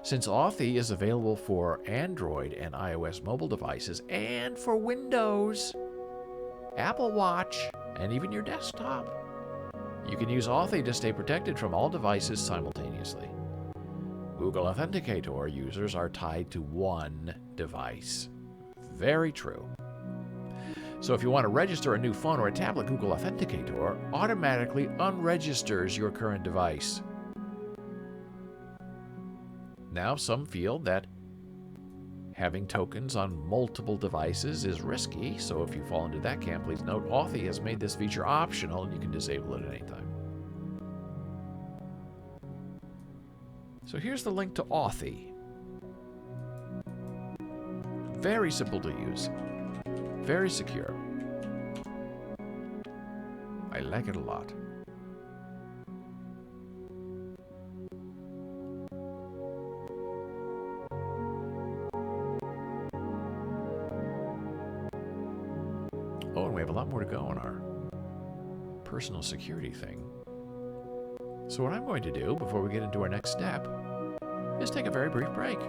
Since Authy is available for Android and iOS mobile devices and for Windows, Apple Watch, and even your desktop, you can use Authy to stay protected from all devices simultaneously. Google Authenticator users are tied to one device. Very true. So if you want to register a new phone or a tablet, Google Authenticator automatically unregisters your current device. Now, some feel that having tokens on multiple devices is risky, so if you fall into that camp, please note Authy has made this feature optional and you can disable it at any time. So here's the link to Authy. Very simple to use, very secure. I like it a lot. Oh, and we have a lot more to go on our personal security thing. So what I'm going to do before we get into our next step is take a very brief break.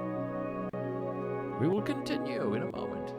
We will continue in a moment.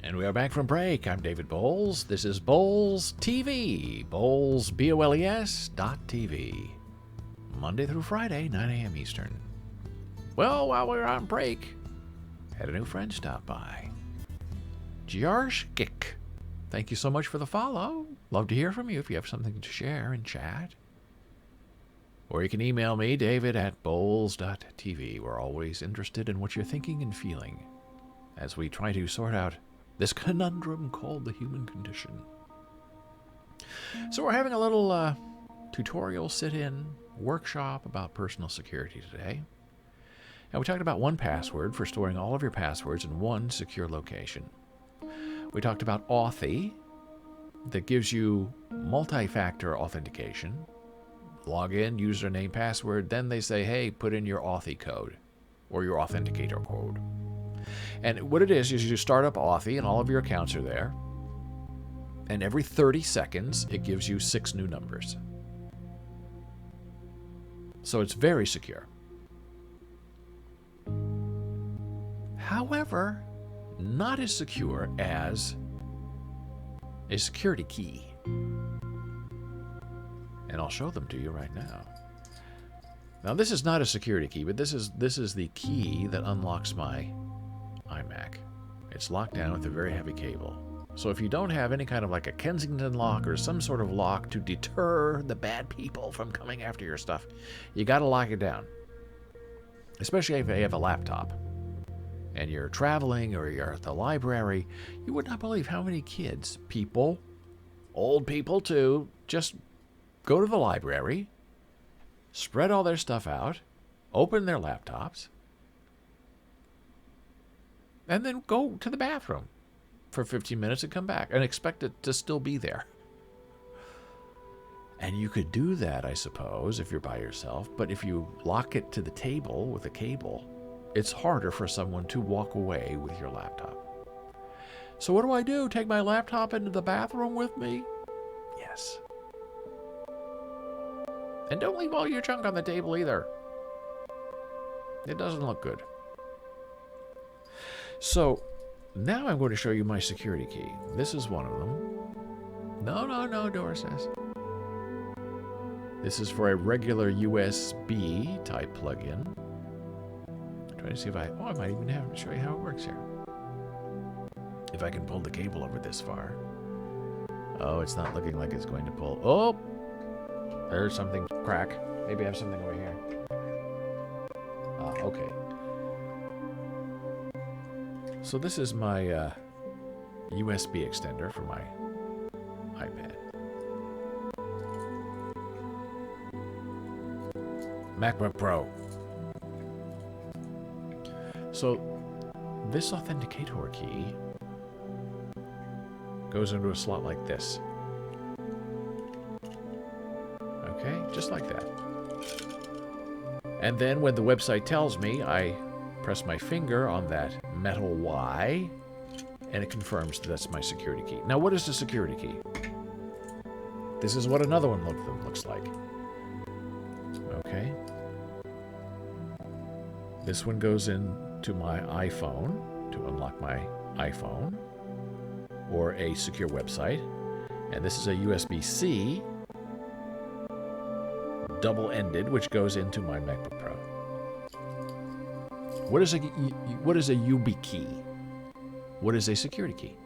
And we are back from break. I'm David Boles. This is Boles TV. Boles, BOLES.TV. Monday through Friday, 9 a.m. Eastern. Well, while we were on break, had a new friend stop by. Jarshkik. Thank you so much for the follow. Love to hear from you if you have something to share in chat. Or you can email me, david@boles.tv. We're always interested in what you're thinking and feeling as we try to sort out this conundrum called the human condition. So we're having a little tutorial sit-in workshop about personal security today. And we talked about 1Password for storing all of your passwords in one secure location. We talked about Authy, that gives you multi-factor authentication. Log in, username, password, then they say, hey, put in your Authy code or your authenticator code. And what it is you start up Authy and all of your accounts are there. And every 30 seconds, it gives you 6 new numbers. So it's very secure. However, not as secure as a security key. And I'll show them to you right now. Now, this is not a security key, but this is the key that unlocks my iMac. It's locked down with a very heavy cable. So if you don't have any kind of like a Kensington lock or some sort of lock to deter the bad people from coming after your stuff, you got to lock it down. Especially if you have a laptop and you're traveling or you're at the library. You would not believe how many kids, people, old people too, just go to the library, spread all their stuff out, open their laptops, and then go to the bathroom for 15 minutes and come back and expect it to still be there. And you could do that, I suppose, if you're by yourself, but if you lock it to the table with a cable, it's harder for someone to walk away with your laptop. So what do I do? Take my laptop into the bathroom with me? Yes. And don't leave all your junk on the table either. It doesn't look good. So now I'm going to show you my security key. This is one of them. No, Dora says. This is for a regular USB type plug-in. I'm trying to see if I might even have to show you how it works here. If I can pull the cable over this far. Oh, it's not looking like it's going to pull. Oh, there's something crack. Maybe I have something over here. Okay. So this is my USB extender for my iPad. MacBook Pro. So this authenticator key goes into a slot like this. Okay, just like that. And then when the website tells me, I press my finger on that metal Y, and it confirms that that's my security key. Now, what is the security key? This is what another one looks like. Okay. This one goes into my iPhone to unlock my iPhone or a secure website. And this is a USB-C double-ended, which goes into my MacBook Pro. What is a YubiKey? What is a security key?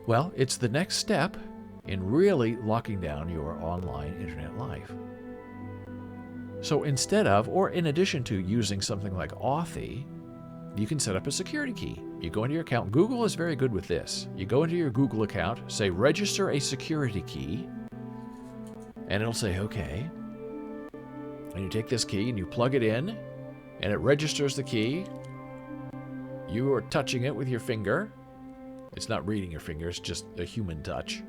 Well, it's the next step in really locking down your online internet life. So instead of, or in addition to using something like Authy, you can set up a security key. You go into your account. Google is very good with this. You go into your Google account, say register a security key, and it'll say, okay. And you take this key and you plug it in, and it registers the key. You are touching it with your finger. It's not reading your finger, it's just a human touch.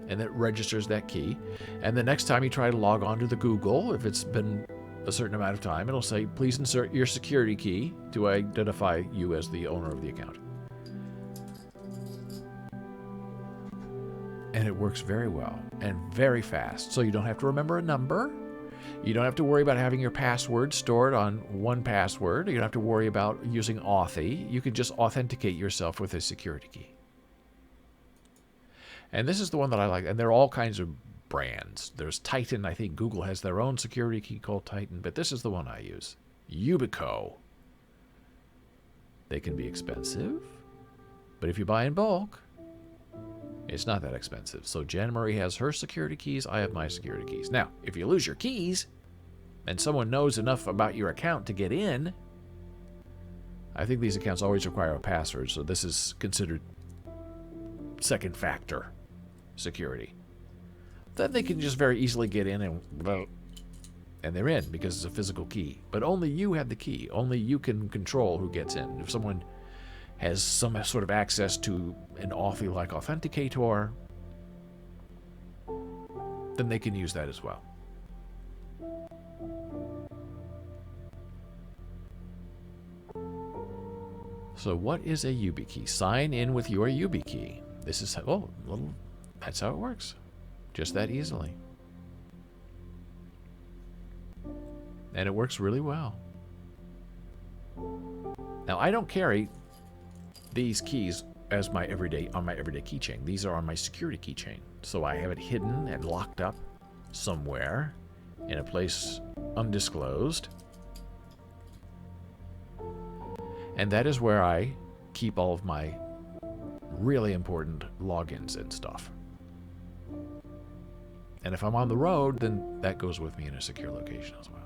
And it registers that key. And the next time you try to log on to the Google, if it's been a certain amount of time, it'll say, please insert your security key to identify you as the owner of the account. And it works very well and very fast. So you don't have to remember a number. You don't have to worry about having your password stored on 1Password. You don't have to worry about using Authy. You can just authenticate yourself with a security key. And this is the one that I like. And there are all kinds of brands. There's Titan. I think Google has their own security key called Titan. But this is the one I use. Yubico. They can be expensive. But if you buy in bulk, it's not that expensive. So Jen Marie has her security keys. I have my security keys. Now, if you lose your keys and someone knows enough about your account to get in, I think these accounts always require a password. So this is considered second factor security. Then they can just very easily get in and they're in because it's a physical key. But only you have the key. Only you can control who gets in. If someone has some sort of access to an Authy-like authenticator, then they can use that as well. So what is a YubiKey? Sign in with your YubiKey. This is that's how it works. Just that easily. And it works really well. Now, I don't carry these keys as on my everyday keychain. These are on my security keychain. So I have it hidden and locked up somewhere in a place undisclosed. And that is where I keep all of my really important logins and stuff. And if I'm on the road, then that goes with me in a secure location as well.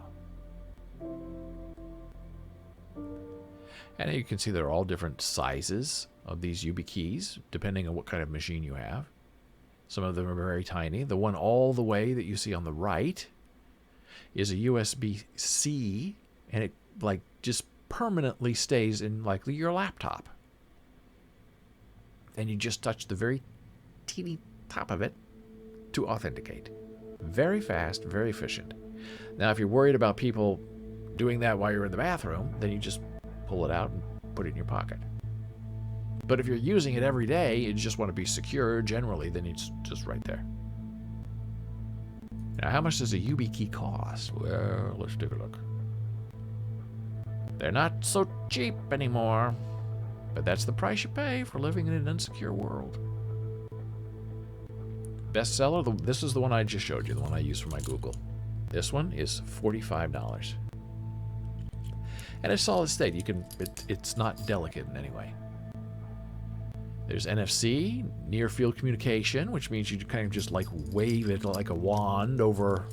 And you can see there are all different sizes of these YubiKeys, depending on what kind of machine you have. Some of them are very tiny. The one all the way that you see on the right is a USB-C, and it just permanently stays in your laptop. And you just touch the very teeny top of it to authenticate. Very fast, very efficient. Now, if you're worried about people doing that while you're in the bathroom, then you just pull it out and put it in your pocket. But if you're using it every day, you just want to be secure generally, then it's just right there. Now, how much does a YubiKey cost? Well, let's take a look. They're not so cheap anymore, but that's the price you pay for living in an insecure world. Bestseller, this is the one I just showed you, the one I use for my Google. This one is $45. And it's solid state. It's not delicate in any way. There's NFC, near field communication, which means you kind of just wave it like a wand over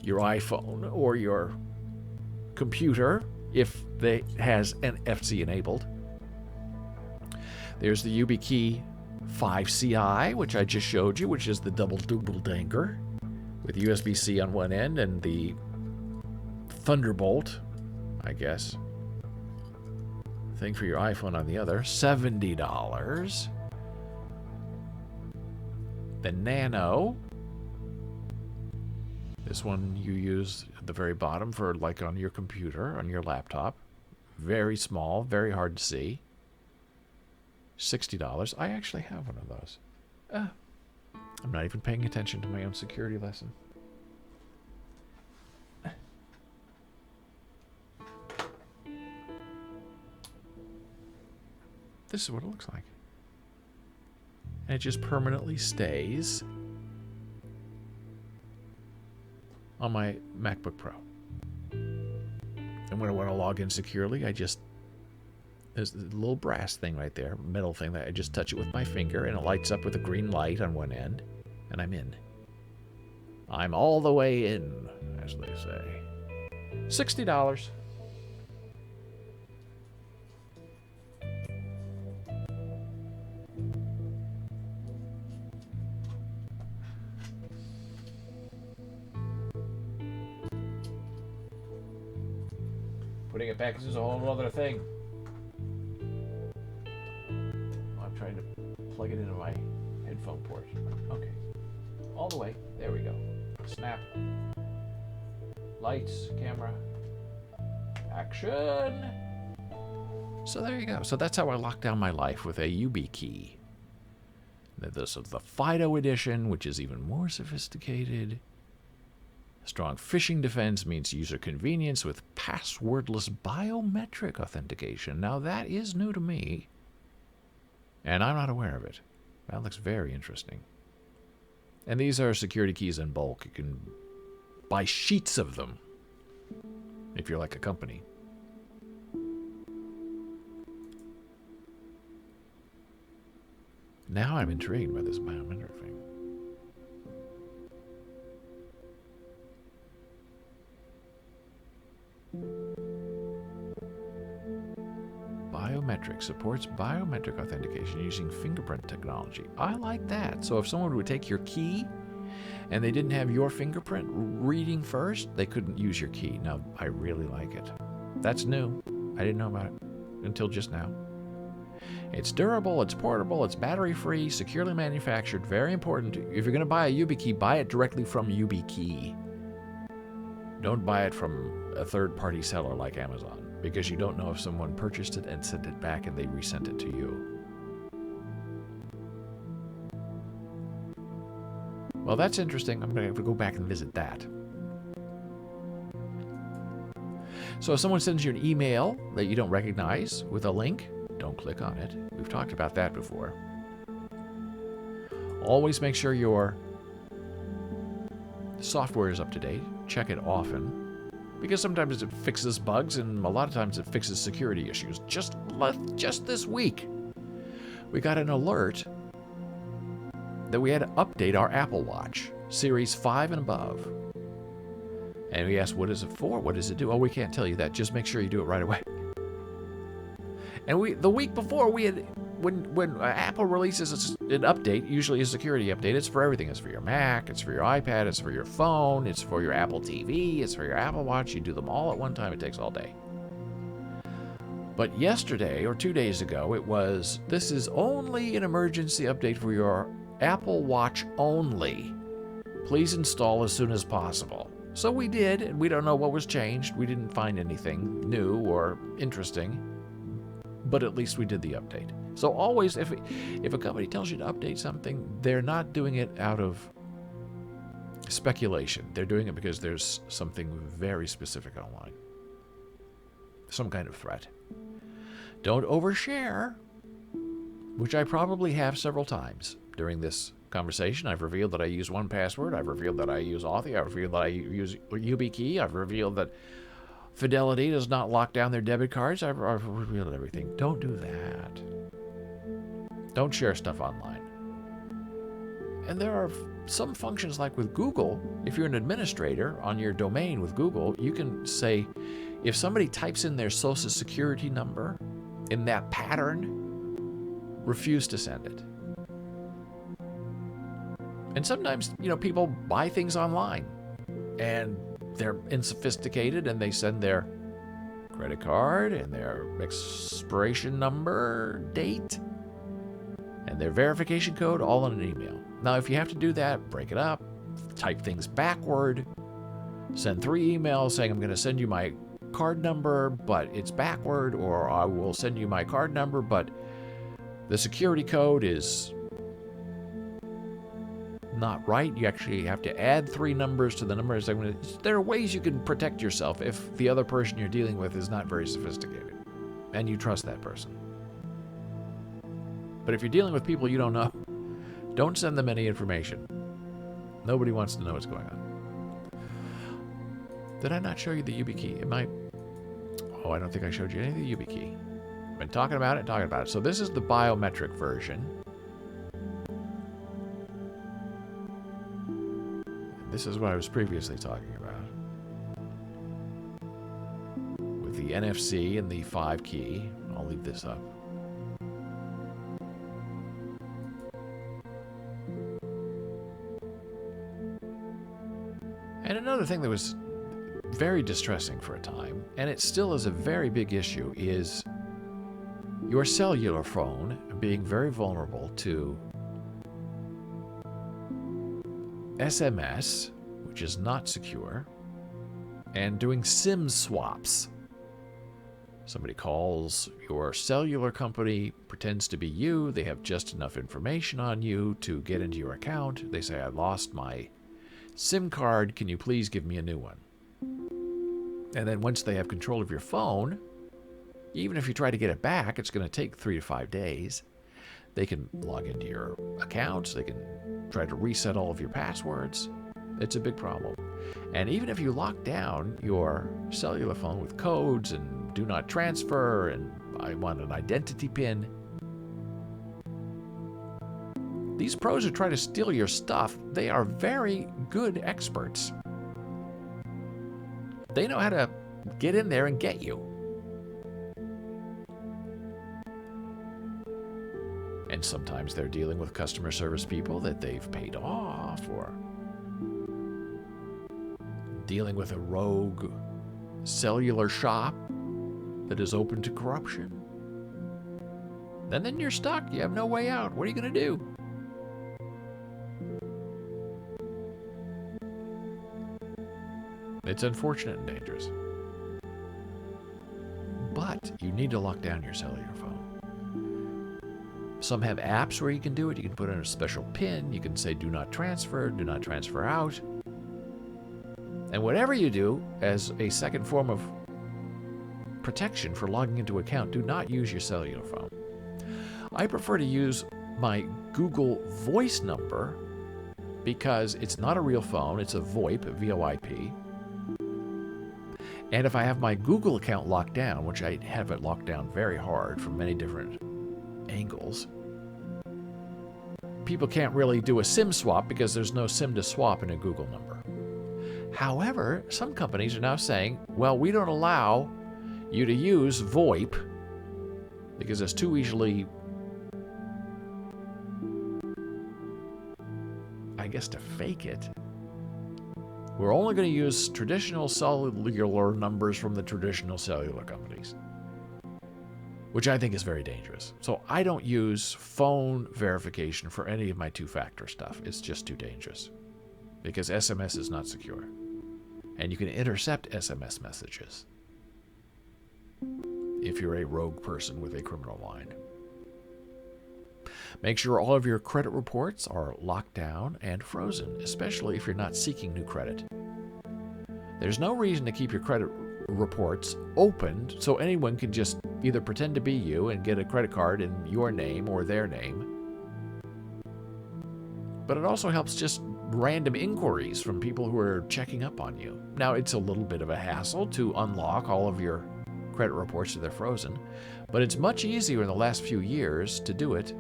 your iPhone or your computer if it has NFC enabled. There's the YubiKey 5CI, which I just showed you, which is the double danger with USB-C on one end and the Thunderbolt, I guess, thing for your iPhone on the other. $70. The Nano. This one you use at the very bottom for on your computer, on your laptop. Very small, very hard to see. $60. I actually have one of those. I'm not even paying attention to my own security lesson. This is what it looks like. And it just permanently stays on my MacBook Pro. And when I want to log in securely, there's a little brass thing right there, metal thing, that I just touch it with my finger, and it lights up with a green light on one end, and I'm in. I'm all the way in, as they say. $60. Putting it back is a whole other thing. I'm trying to plug it into my headphone port. Okay. All the way. There we go. Snap. Lights, camera, action. So there you go. So that's how I lock down my life with a YubiKey. This is the FIDO edition, which is even more sophisticated. Strong phishing defense means user convenience with passwordless biometric authentication. Now, that is new to me, and I'm not aware of it. That looks very interesting. And these are security keys in bulk. You can buy sheets of them if you're like a company. Now I'm intrigued by this biometric thing. Biometric supports biometric authentication using fingerprint technology. I like that. So if someone would take your key and they didn't have your fingerprint reading first, they couldn't use your key. Now, I really like it. That's new. I didn't know about it until just now. It's durable, it's portable, it's battery-free, securely manufactured. Very important. If you're going to buy a YubiKey, buy it directly from YubiKey. Don't buy it from a third-party seller like Amazon, because you don't know if someone purchased it and sent it back and they resent it to you. Well, that's interesting. I'm going to have to go back and visit that. So if someone sends you an email that you don't recognize with a link, don't click on it. We've talked about that before. Always make sure your software is up to date. Check it often, because sometimes it fixes bugs and a lot of times it fixes security issues. Just this week, we got an alert that we had to update our Apple Watch, Series 5 and above. And we asked, what is it for? What does it do? Oh, we can't tell you that. Just make sure you do it right away. And the week before, we had, when Apple releases an update, usually a security update, it's for everything. It's for your Mac, it's for your iPad, it's for your phone, it's for your Apple TV, it's for your Apple Watch. You do them all at one time. It takes all day. But yesterday, or 2 days ago, this is only an emergency update for your Apple Watch only. Please install as soon as possible. So we did, and we don't know what was changed. We didn't find anything new or interesting, but at least we did the update. So always, if a company tells you to update something, they're not doing it out of speculation. They're doing it because there's something very specific online. Some kind of threat. Don't overshare, which I probably have several times during this conversation. I've revealed that I use 1Password. I've revealed that I use Authy. I've revealed that I use YubiKey. I've revealed that Fidelity does not lock down their debit cards. I've revealed everything. Don't do that. Don't share stuff online. And there are some functions, like with Google. If you're an administrator on your domain with Google, you can say, if somebody types in their social security number in that pattern, refuse to send it. And sometimes, people buy things online and they're unsophisticated and they send their credit card and their expiration number, date, and their verification code all in an email. Now, if you have to do that, break it up, type things backward, send 3 emails saying, I'm going to send you my card number, but it's backward, or I will send you my card number, but the security code is not right. You actually have to add 3 numbers to the numbers. There are ways you can protect yourself if the other person you're dealing with is not very sophisticated and you trust that person. But if you're dealing with people you don't know, don't send them any information. Nobody wants to know what's going on. Did I not show you the YubiKey? Oh, I don't think I showed you any of the YubiKey. I've been talking about it. So this is the biometric version. This is what I was previously talking about, with the NFC and the 5 key. I'll leave this up. And another thing that was very distressing for a time, and it still is a very big issue, is your cellular phone being very vulnerable to SMS, which is not secure, and doing SIM swaps. Somebody calls your cellular company, pretends to be you, they have just enough information on you to get into your account. They say, I lost my SIM card, can you please give me a new one? And then once they have control of your phone, even if you try to get it back, it's going to take 3 to 5 days. They can log into your accounts. They can try to reset all of your passwords. It's a big problem. And even if you lock down your cellular phone with codes and do not transfer and I want an identity pin, these pros who try to steal your stuff, they are very good experts. They know how to get in there and get you. And sometimes they're dealing with customer service people that they've paid off, or dealing with a rogue cellular shop that is open to corruption. And then you're stuck. You have no way out. What are you going to do? It's unfortunate and dangerous. But you need to lock down your cellular phone. Some have apps where you can do it. You can put in a special PIN. You can say do not transfer out. And whatever you do as a second form of protection for logging into an account, do not use your cellular phone. I prefer to use my Google Voice number because it's not a real phone. It's a VoIP, VoIP. And if I have my Google account locked down, which I have it locked down very hard from many different angles, people can't really do a SIM swap because there's no SIM to swap in a Google number. However, some companies are now saying, well, we don't allow you to use VoIP because it's too easily, I guess, to fake it. We're only going to use traditional cellular numbers from the traditional cellular companies, which I think is very dangerous. So I don't use phone verification for any of my two-factor stuff. It's just too dangerous because SMS is not secure. And you can intercept SMS messages if you're a rogue person with a criminal mind. Make sure all of your credit reports are locked down and frozen, especially if you're not seeking new credit. There's no reason to keep your credit reports open so anyone can just either pretend to be you and get a credit card in your name or their name. But it also helps just random inquiries from people who are checking up on you. Now, it's a little bit of a hassle to unlock all of your credit reports so they're frozen, but it's much easier in the last few years to do it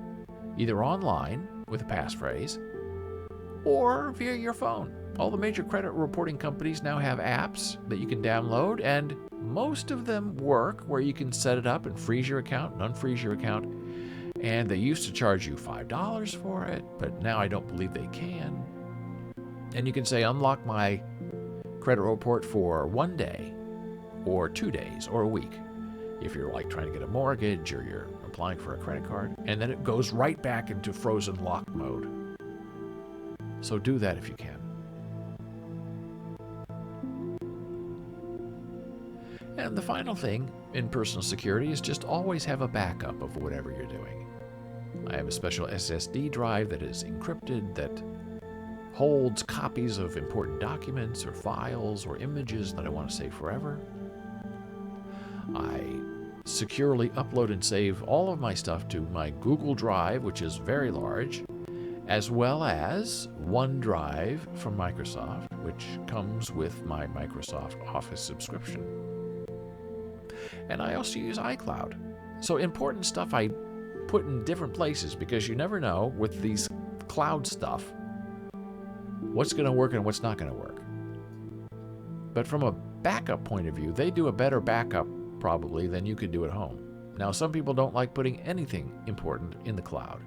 either online with a passphrase or via your phone. All the major credit reporting companies now have apps that you can download, and most of them work where you can set it up and freeze your account and unfreeze your account. And they used to charge you $5 for it, but now I don't believe they can. And you can say, unlock my credit report for 1 day or 2 days or a week if you're like trying to get a mortgage or you're applying for a credit card, and then it goes right back into frozen lock mode. So do that if you can. And the final thing in personal security is just always have a backup of whatever you're doing. I have a special SSD drive that is encrypted that holds copies of important documents or files or images that I want to save forever. I securely upload and save all of my stuff to my Google Drive, which is very large, as well as OneDrive from Microsoft, which comes with my Microsoft Office subscription. And I also use iCloud. So important stuff I put in different places because you never know with these cloud stuff what's going to work and what's not going to work. But from a backup point of view, they do a better backup probably than you could do at home. Now, some people don't like putting anything important in the cloud.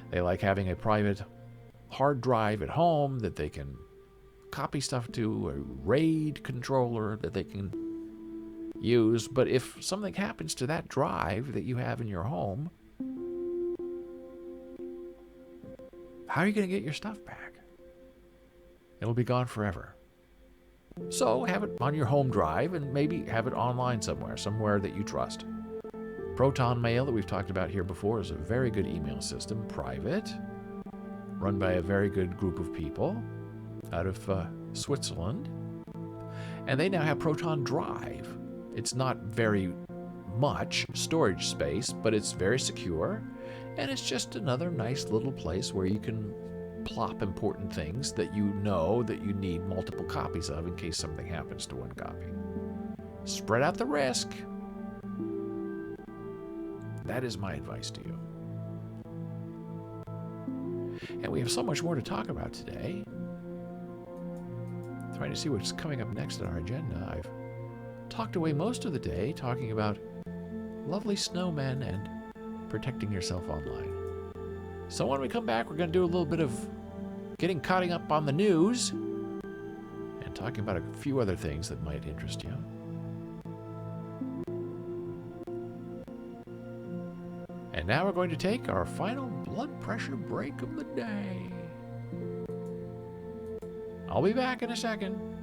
They like having a private hard drive at home that they can copy stuff to, a RAID controller that they can use. But if something happens to that drive that you have in your home, how are you going to get your stuff back? It'll be gone forever. So have it on your home drive and maybe have it online somewhere that you trust. Proton Mail that we've talked about here before is a very good email system, private, run by a very good group of people. out of Switzerland. And they now have Proton Drive. It's not very much storage space, but it's very secure. And it's just another nice little place where you can plop important things that you know that you need multiple copies of in case something happens to one copy. Spread out the risk. That is my advice to you. And we have so much more to talk about today. Trying to see what's coming up next on our agenda. I've talked away most of the day talking about lovely snowmen and protecting yourself online. So when we come back, we're going to do a little bit of getting caught up on the news and talking about a few other things that might interest you. And now we're going to take our final blood pressure break of the day. I'll be back in a second.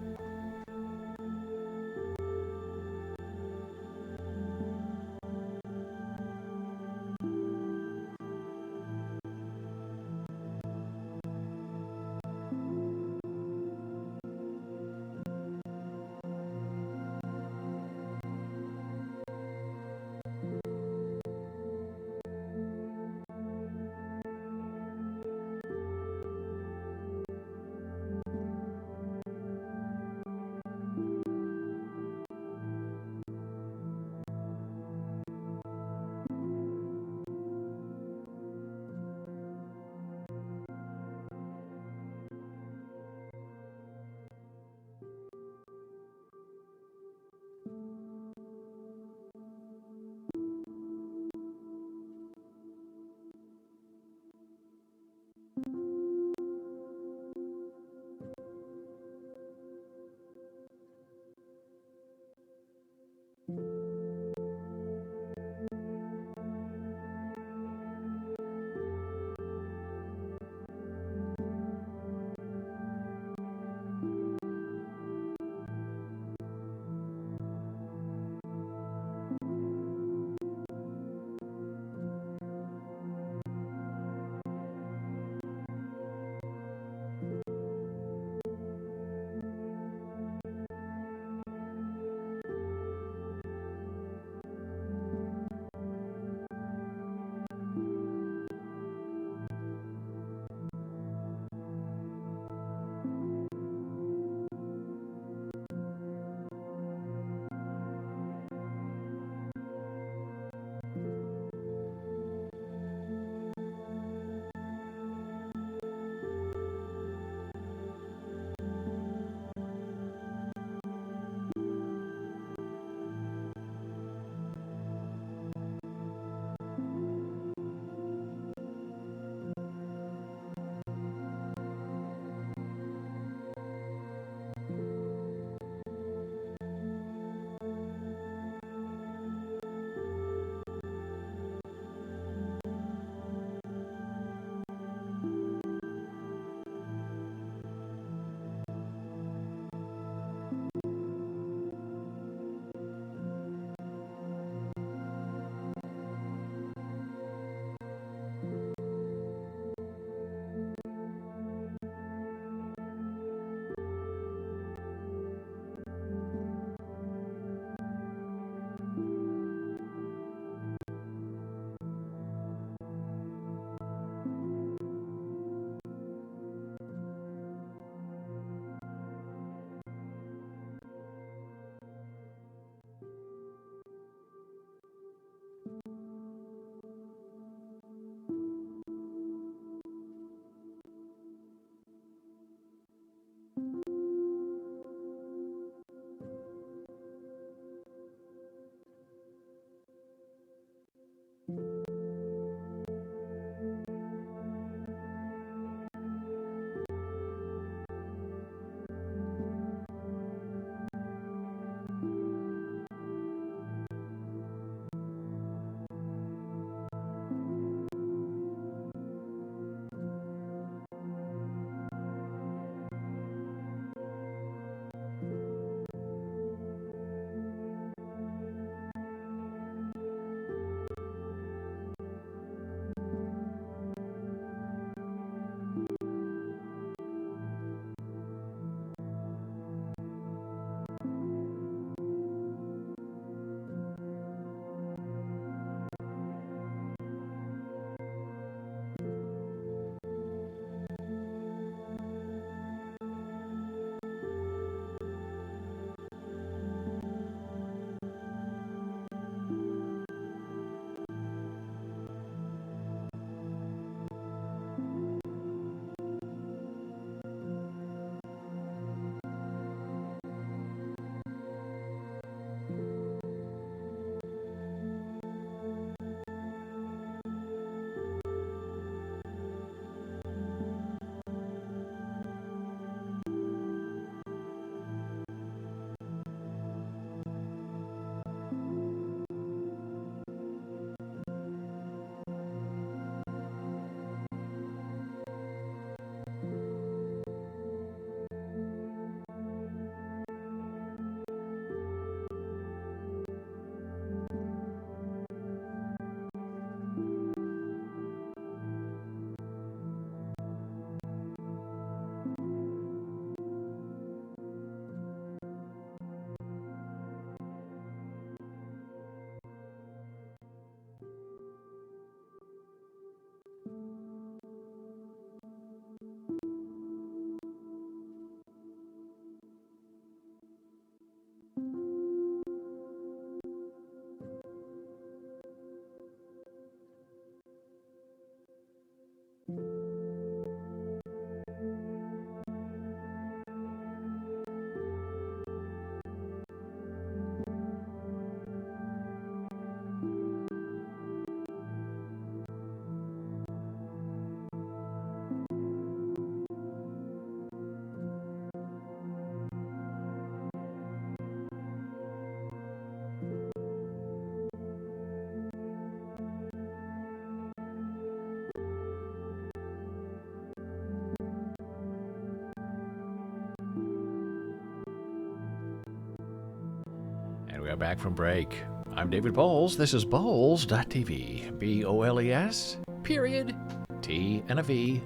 We're back from break. I'm David Boles. This is Boles.tv. B-O-L-E-S, period, T and a V.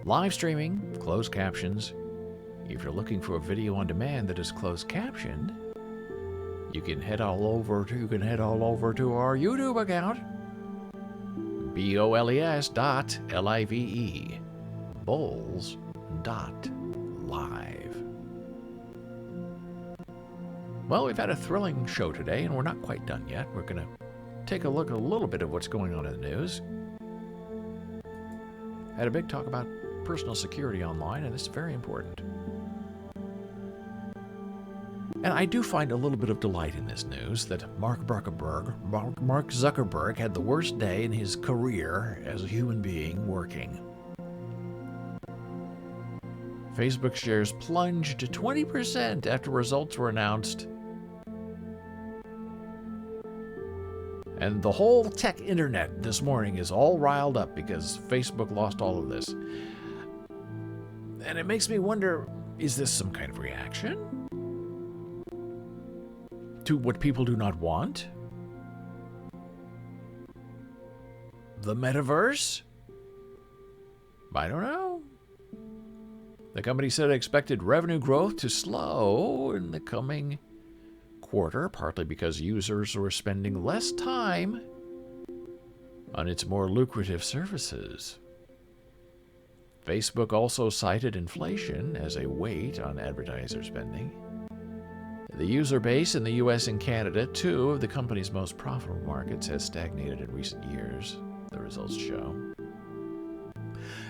Live streaming, closed captions. If you're looking for a video on demand that is closed captioned, you can head all over to our YouTube account. B-O-L-E-S dot L-I-V-E. Boles dot live. Well, we've had a thrilling show today, and we're not quite done yet. We're going to take a look at a little bit of what's going on in the news. Had a big talk about personal security online, and it's very important. And I do find a little bit of delight in this news that Mark Zuckerberg had the worst day in his career as a human being working. Facebook shares plunged to 20% after results were announced. And the whole tech internet this morning is all riled up because Facebook lost all of this. And it makes me wonder, is this some kind of reaction to what people do not want? The metaverse? I don't know. The company said it expected revenue growth to slow in the coming quarter, partly because users were spending less time on its more lucrative services. Facebook also cited inflation as a weight on advertiser spending. The user base in the US and Canada, two of the company's most profitable markets, has stagnated in recent years, the results show.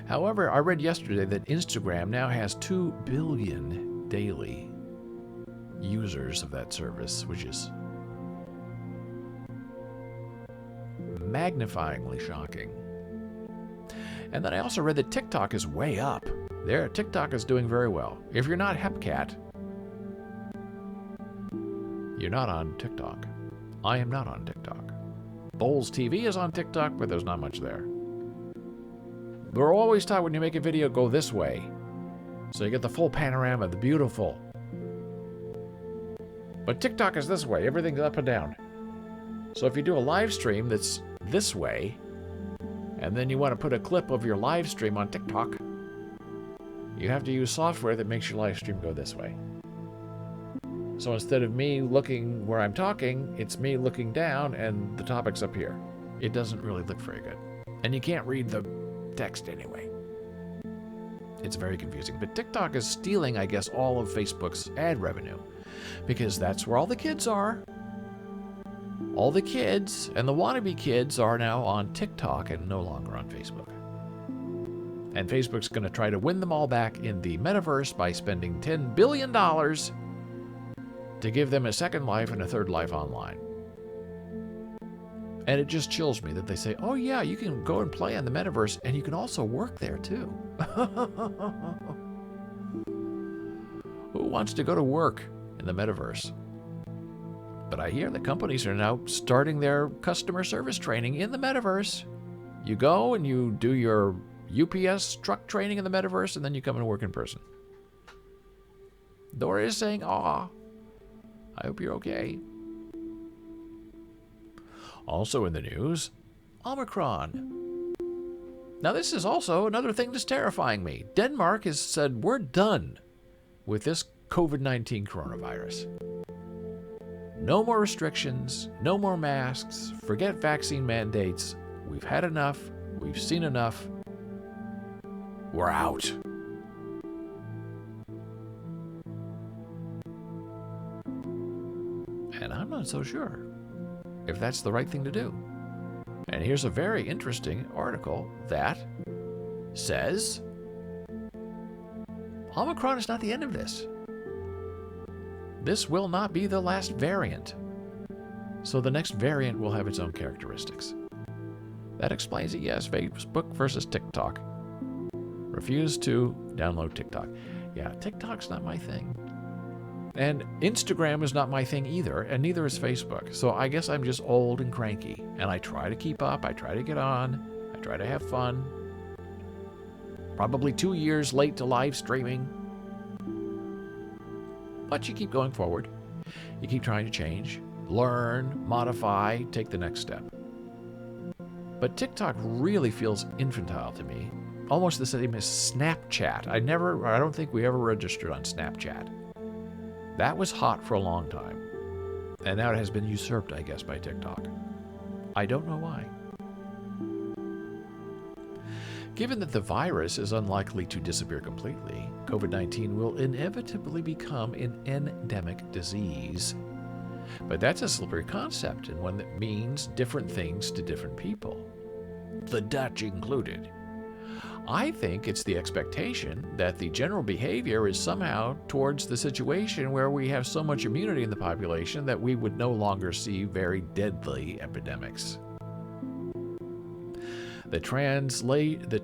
However, I read yesterday that Instagram now has 2 billion daily users of that service, which is magnifyingly shocking. And then I also read that TikTok is way up. TikTok is doing very well. If you're not HepCat, you're not on TikTok. I am not on TikTok. Boles TV is on TikTok, but there's not much there. We're always taught when you make a video, go this way. So you get the full panorama, the beautiful. But TikTok is this way. Everything's up and down. So if you do a live stream that's this way, and then you want to put a clip of your live stream on TikTok, you have to use software that makes your live stream go this way. So instead of me looking where I'm talking, it's me looking down and the topic's up here. It doesn't really look very good. And you can't read the text anyway. It's very confusing. But TikTok is stealing, I guess, all of Facebook's ad revenue, because that's where all the kids are. All the kids and the wannabe kids are now on TikTok and no longer on Facebook. And Facebook's going to try to win them all back in the metaverse by spending $10 billion to give them a second life and a third life online. And it just chills me that they say, oh yeah, you can go and play on the metaverse and you can also work there too. Who wants to go to work in the metaverse? But I hear the companies are now starting their customer service training in the metaverse. You go and you do your UPS truck training in the metaverse, and then you come and work in person. Dora is saying, aw, I hope you're okay. Also in the news, Omicron. Now this is also another thing that's terrifying me. Denmark has said we're done with this COVID-19 coronavirus. No more restrictions, no more masks, forget vaccine mandates. We've had enough, we've seen enough. We're out. And I'm not so sure if that's the right thing to do. And here's a very interesting article that says Omicron is not the end of this. This will not be the last variant. So the next variant will have its own characteristics. That explains it, yes. Facebook versus TikTok. Refuse to download TikTok. Yeah, TikTok's not my thing. And Instagram is not my thing either, and neither is Facebook. So I guess I'm just old and cranky. And I try to keep up, I try to get on, I try to have fun. Probably 2 years late to live streaming. But you keep going forward. You keep trying to change, learn, modify, take the next step. But TikTok really feels infantile to me, almost the same as Snapchat. I don't think we ever registered on Snapchat. That was hot for a long time, and now it has been usurped, I guess, by TikTok. I don't know why. Given that the virus is unlikely to disappear completely, COVID-19 will inevitably become an endemic disease. But that's a slippery concept, and one that means different things to different people, the Dutch included. I think it's the expectation that the general behavior is somehow towards the situation where we have so much immunity in the population that we would no longer see very deadly epidemics. The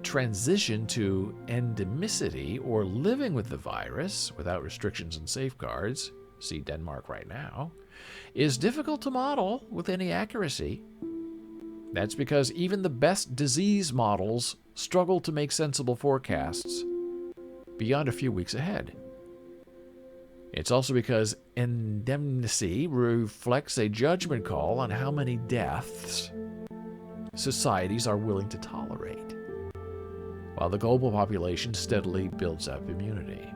transition to endemicity, or living with the virus without restrictions and safeguards, see Denmark right now, is difficult to model with any accuracy. That's because even the best disease models struggle to make sensible forecasts beyond a few weeks ahead. It's also because endemicity reflects a judgment call on how many deaths societies are willing to tolerate, while the global population steadily builds up immunity.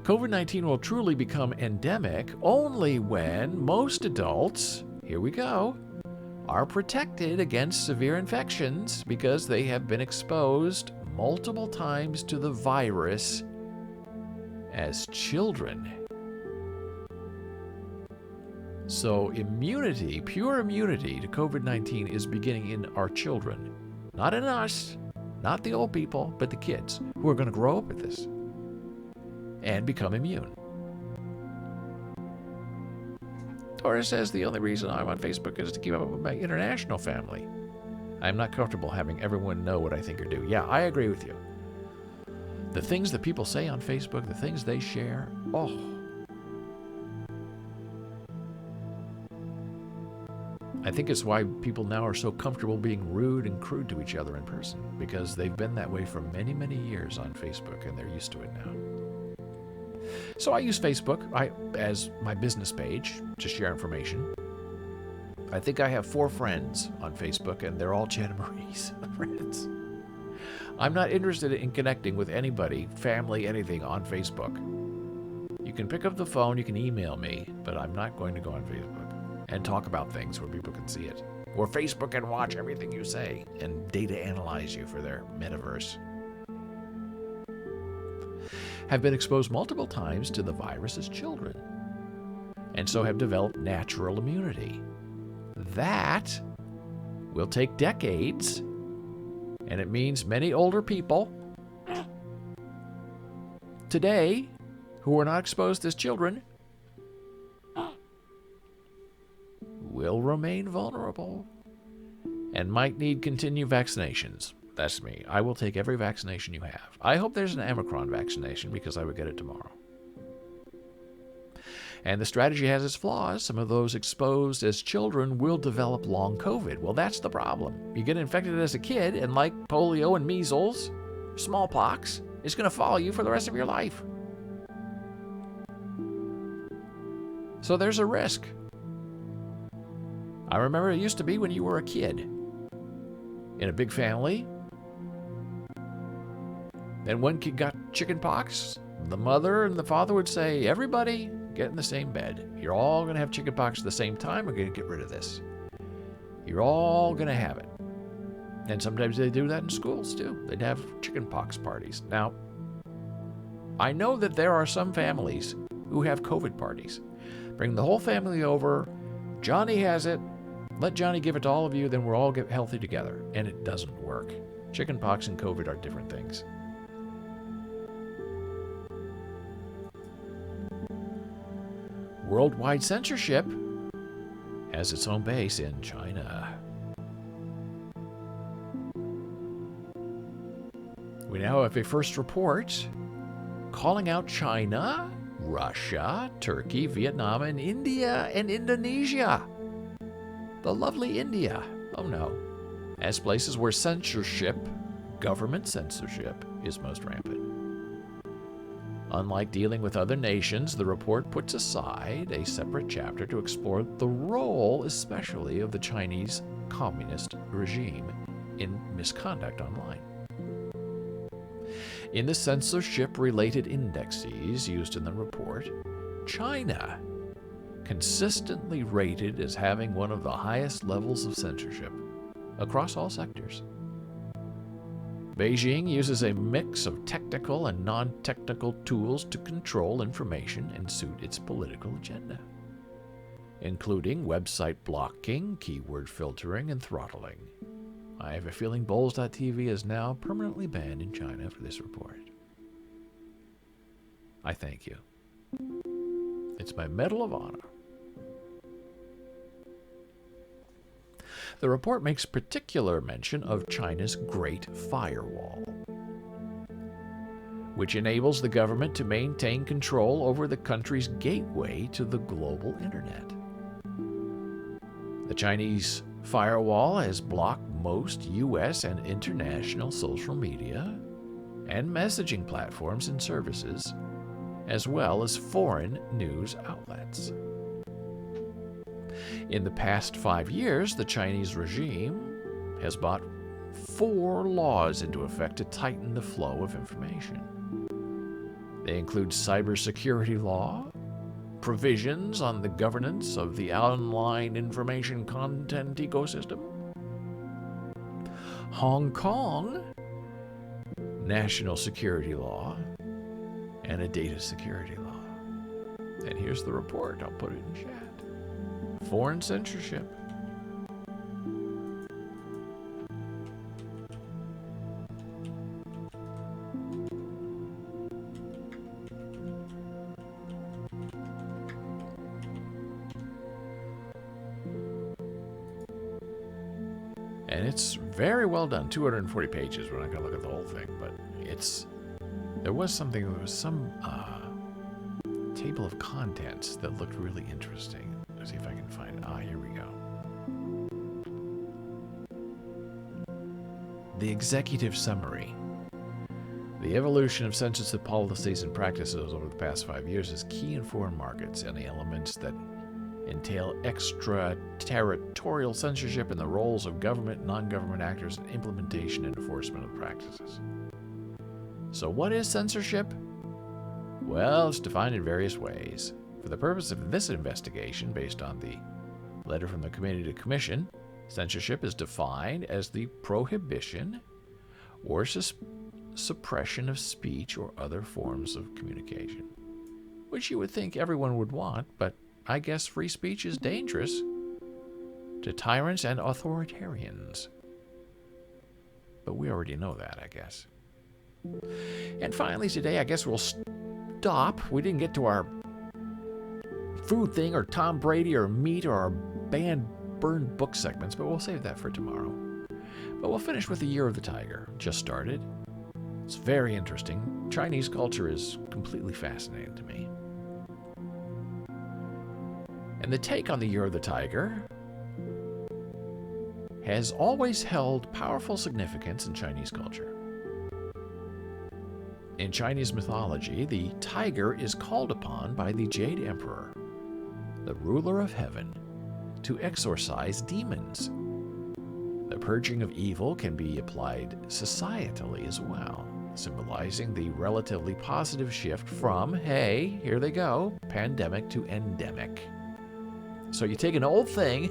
COVID-19 will truly become endemic only when most adults, here we go, are protected against severe infections because they have been exposed multiple times to the virus as children. So immunity, pure immunity to COVID-19 is beginning in our children. Not in us, not the old people, but the kids who are going to grow up with this and become immune. Dora says the only reason I'm on Facebook is to keep up with my international family. I'm not comfortable having everyone know what I think or do. Yeah, I agree with you. The things that people say on Facebook, the things they share, I think it's why people now are so comfortable being rude and crude to each other in person, because they've been that way for many, many years on Facebook, and they're used to it now. So I use Facebook as my business page to share information. I think I have 4 friends on Facebook, and they're all Jana Marie's friends. I'm not interested in connecting with anybody, family, anything on Facebook. You can pick up the phone, you can email me, but I'm not going to go on Facebook and talk about things where people can see it. Or Facebook and watch everything you say and data analyze you for their metaverse. Have been exposed multiple times to the virus as children, and so have developed natural immunity. That will take decades, and it means many older people today who were not exposed as children will remain vulnerable and might need continued vaccinations. That's me. I will take every vaccination you have. I hope there's an Omicron vaccination because I would get it tomorrow. And the strategy has its flaws. Some of those exposed as children will develop long COVID. Well, that's the problem. You get infected as a kid, and like polio and measles, smallpox, it's going to follow you for the rest of your life. So there's a risk. I remember it used to be when you were a kid in a big family. Then one kid got chicken pox. The mother and the father would say, everybody get in the same bed. You're all going to have chicken pox at the same time. We're going to get rid of this. You're all going to have it. And sometimes they do that in schools too. They'd have chicken pox parties. Now, I know that there are some families who have COVID parties. Bring the whole family over. Johnny has it. Let Johnny give it to all of you, then we'll all get healthy together. And it doesn't work. Chicken pox and COVID are different things. Worldwide censorship has its own base in China. We now have a first report calling out China, Russia, Turkey, Vietnam, and India, and Indonesia. The lovely India, oh no, as places where censorship, government censorship, is most rampant. Unlike dealing with other nations, the report puts aside a separate chapter to explore the role, especially of the Chinese communist regime, in misconduct online. In the censorship-related indexes used in the report, China consistently rated as having one of the highest levels of censorship across all sectors. Beijing uses a mix of technical and non-technical tools to control information and suit its political agenda, including website blocking, keyword filtering, and throttling. I have a feeling Boles.tv is now permanently banned in China for this report. I thank you. It's my Medal of Honor. The report makes particular mention of China's Great Firewall, which enables the government to maintain control over the country's gateway to the global internet. The Chinese firewall has blocked most U.S. and international social media and messaging platforms and services, as well as foreign news outlets. In the past 5 years, the Chinese regime has brought 4 laws into effect to tighten the flow of information. They include cybersecurity law, provisions on the governance of the online information content ecosystem, Hong Kong national security law, and a data security law. And here's the report. I'll put it in chat. Foreign censorship. And it's very well done. 240 pages. We're not going to look at the whole thing, but there was some table of contents that looked really interesting. Let's see if I can find it. Here we go. The executive summary. The evolution of censorship policies and practices over the past 5 years is key in foreign markets, and the elements that entail extraterritorial censorship and the roles of government and non-government actors in implementation and enforcement of practices. So what is censorship? Well, it's defined in various ways. For the purpose of this investigation, based on the letter from the Committee to Commission, censorship is defined as the prohibition or suppression of speech or other forms of communication, which you would think everyone would want, but I guess free speech is dangerous to tyrants and authoritarians. But we already know that, I guess. And finally today, I guess we'll stop. We didn't get to our food thing or Tom Brady or meat or our banned burned book segments, but we'll save that for tomorrow. But we'll finish with the Year of the Tiger. Just started. It's very interesting. Chinese culture is completely fascinating to me. And the take on the Year of the Tiger has always held powerful significance in Chinese culture. In Chinese mythology, the tiger is called upon by the Jade Emperor, the ruler of heaven, to exorcise demons. The purging of evil can be applied societally as well, symbolizing the relatively positive shift from, hey, here they go, pandemic to endemic. So you take an old thing,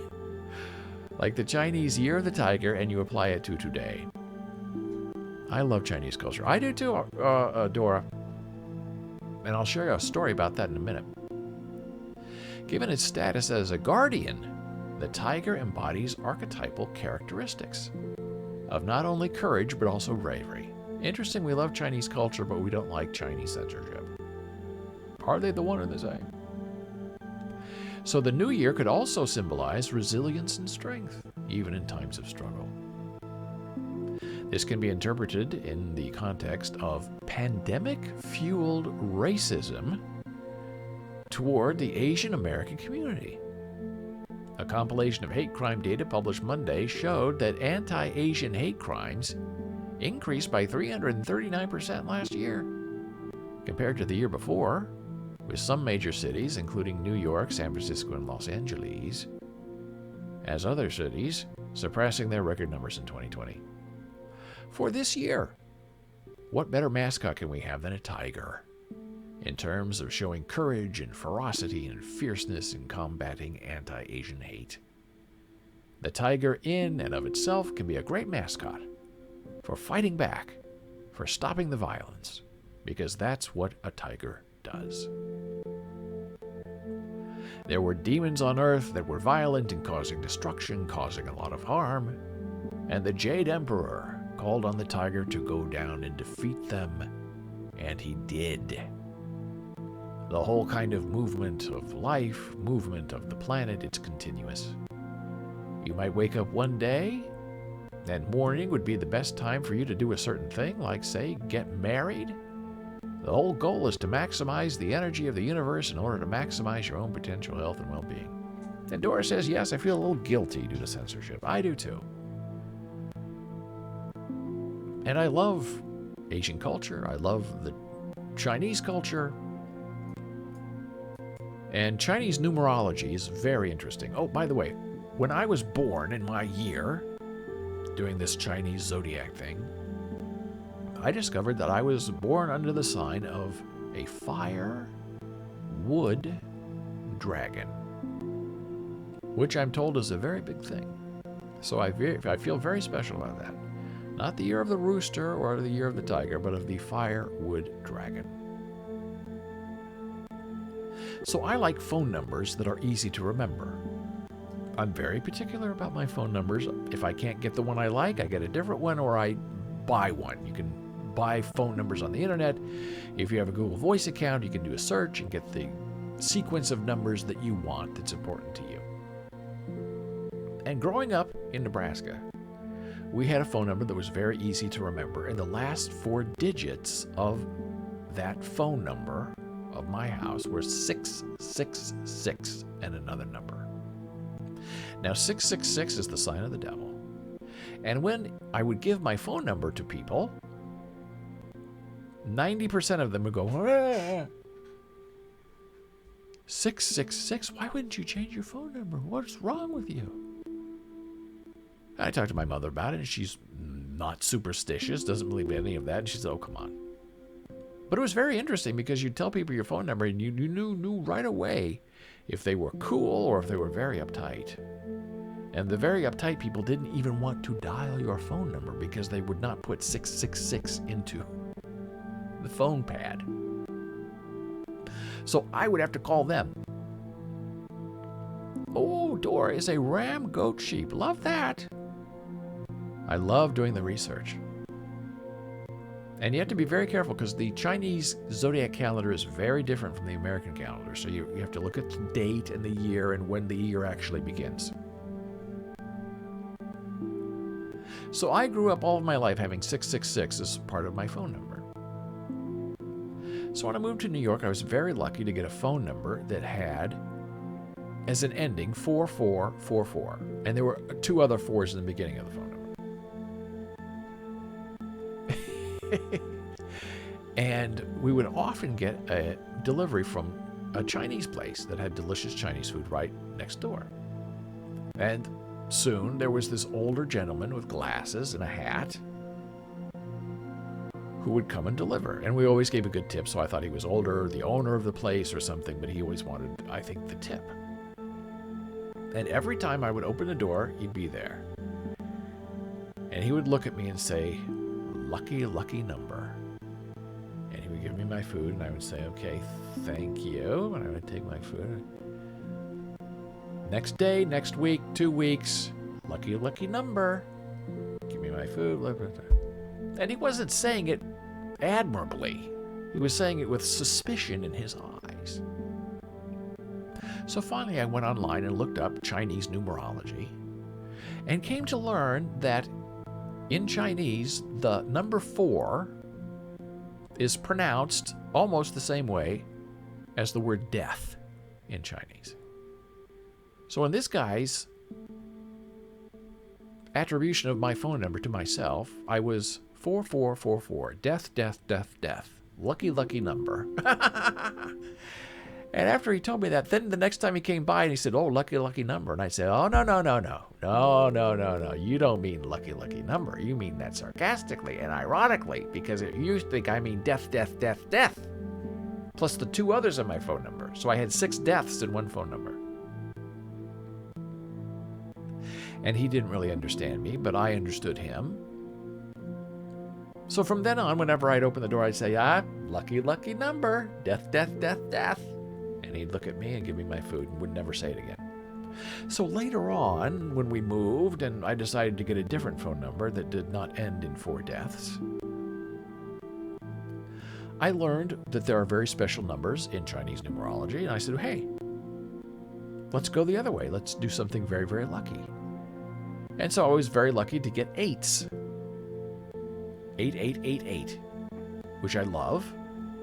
like the Chinese Year of the Tiger, and you apply it to today. I love Chinese culture. I do too, Dora. And I'll share you a story about that in a minute. Given its status as a guardian, the tiger embodies archetypal characteristics of not only courage, but also bravery. Interesting, we love Chinese culture, but we don't like Chinese censorship. Are they the one or the same? So the new year could also symbolize resilience and strength, even in times of struggle. This can be interpreted in the context of pandemic-fueled racism toward the Asian American community. A compilation of hate crime data published Monday showed that anti-Asian hate crimes increased by 339% last year, compared to the year before, with some major cities, including New York, San Francisco, and Los Angeles, as other cities surpassing their record numbers in 2020. For this year, what better mascot can we have than a tiger, in terms of showing courage and ferocity and fierceness in combating anti-Asian hate? The tiger in and of itself can be a great mascot for fighting back, for stopping the violence, because that's what a tiger does. There were demons on Earth that were violent and causing destruction, causing a lot of harm, and the Jade Emperor called on the tiger to go down and defeat them, and he did. The whole kind of movement of life, movement of the planet, it's continuous. You might wake up one day, and morning would be the best time for you to do a certain thing, like, say, get married. The whole goal is to maximize the energy of the universe in order to maximize your own potential health and well-being. And Dora says, yes, I feel a little guilty due to censorship. I do too. And I love Asian culture. I love the Chinese culture. And Chinese numerology is very interesting. Oh, by the way, when I was born in my year, doing this Chinese zodiac thing, I discovered that I was born under the sign of a fire wood dragon, which I'm told is a very big thing. So I feel very special about that. Not the year of the rooster or the year of the tiger, but of the fire wood dragon. So I like phone numbers that are easy to remember. I'm very particular about my phone numbers. If I can't get the one I like, I get a different one or I buy one. You can buy phone numbers on the internet. If you have a Google Voice account, you can do a search and get the sequence of numbers that you want that's important to you. And growing up in Nebraska, we had a phone number that was very easy to remember, and the last 4 digits of that phone number of my house were 666 and another number. Now, 666 is the sign of the devil. And when I would give my phone number to people, 90% of them would go, 666? Why wouldn't you change your phone number? What's wrong with you? I talked to my mother about it, and she's not superstitious, doesn't believe any of that. And she said, oh, come on. But it was very interesting because you'd tell people your phone number, and you knew right away if they were cool or if they were very uptight. And the very uptight people didn't even want to dial your phone number because they would not put 666 into the phone pad. So I would have to call them. Oh, Dora is a ram, goat, sheep. Love that. I love doing the research. And you have to be very careful because the Chinese zodiac calendar is very different from the American calendar. So you have to look at the date and the year and when the year actually begins. So I grew up all of my life having 666 as part of my phone number. So when I moved to New York, I was very lucky to get a phone number that had as an ending 4444. And there were 2 other 4s in the beginning of the phone number. And we would often get a delivery from a Chinese place that had delicious Chinese food right next door. And soon there was this older gentleman with glasses and a hat who would come and deliver. And we always gave a good tip, so I thought he was older, the owner of the place or something, but he always wanted, I think, the tip. And every time I would open the door, he'd be there. And he would look at me and say, lucky, lucky number. And he would give me my food, and I would say, okay, thank you. And I would take my food. Next day, next week, 2 weeks, lucky, lucky number. Give me my food. And he wasn't saying it admirably. He was saying it with suspicion in his eyes. So finally I went online and looked up Chinese numerology and came to learn that in Chinese, the number 4 is pronounced almost the same way as the word death in Chinese. So in this guy's attribution of my phone number to myself, I was 4444, death, death, death, death. Lucky, lucky number. And after he told me that, then the next time he came by and he said, oh, lucky, lucky number. And I said, oh, no. No. You don't mean lucky, lucky number. You mean that sarcastically and ironically, because you think I mean death, death, death, death. Plus the 2 others on my phone number. So I had 6 deaths in one phone number. And he didn't really understand me, but I understood him. So from then on, whenever I'd open the door, I'd say, lucky, lucky number. Death, death, death, death. And he'd look at me and give me my food and would never say it again. So later on, when we moved and I decided to get a different phone number that did not end in 4 deaths, I learned that there are very special numbers in Chinese numerology. And I said, hey, let's go the other way. Let's do something very, very lucky. And so I was very lucky to get 8s. 8888, which I love.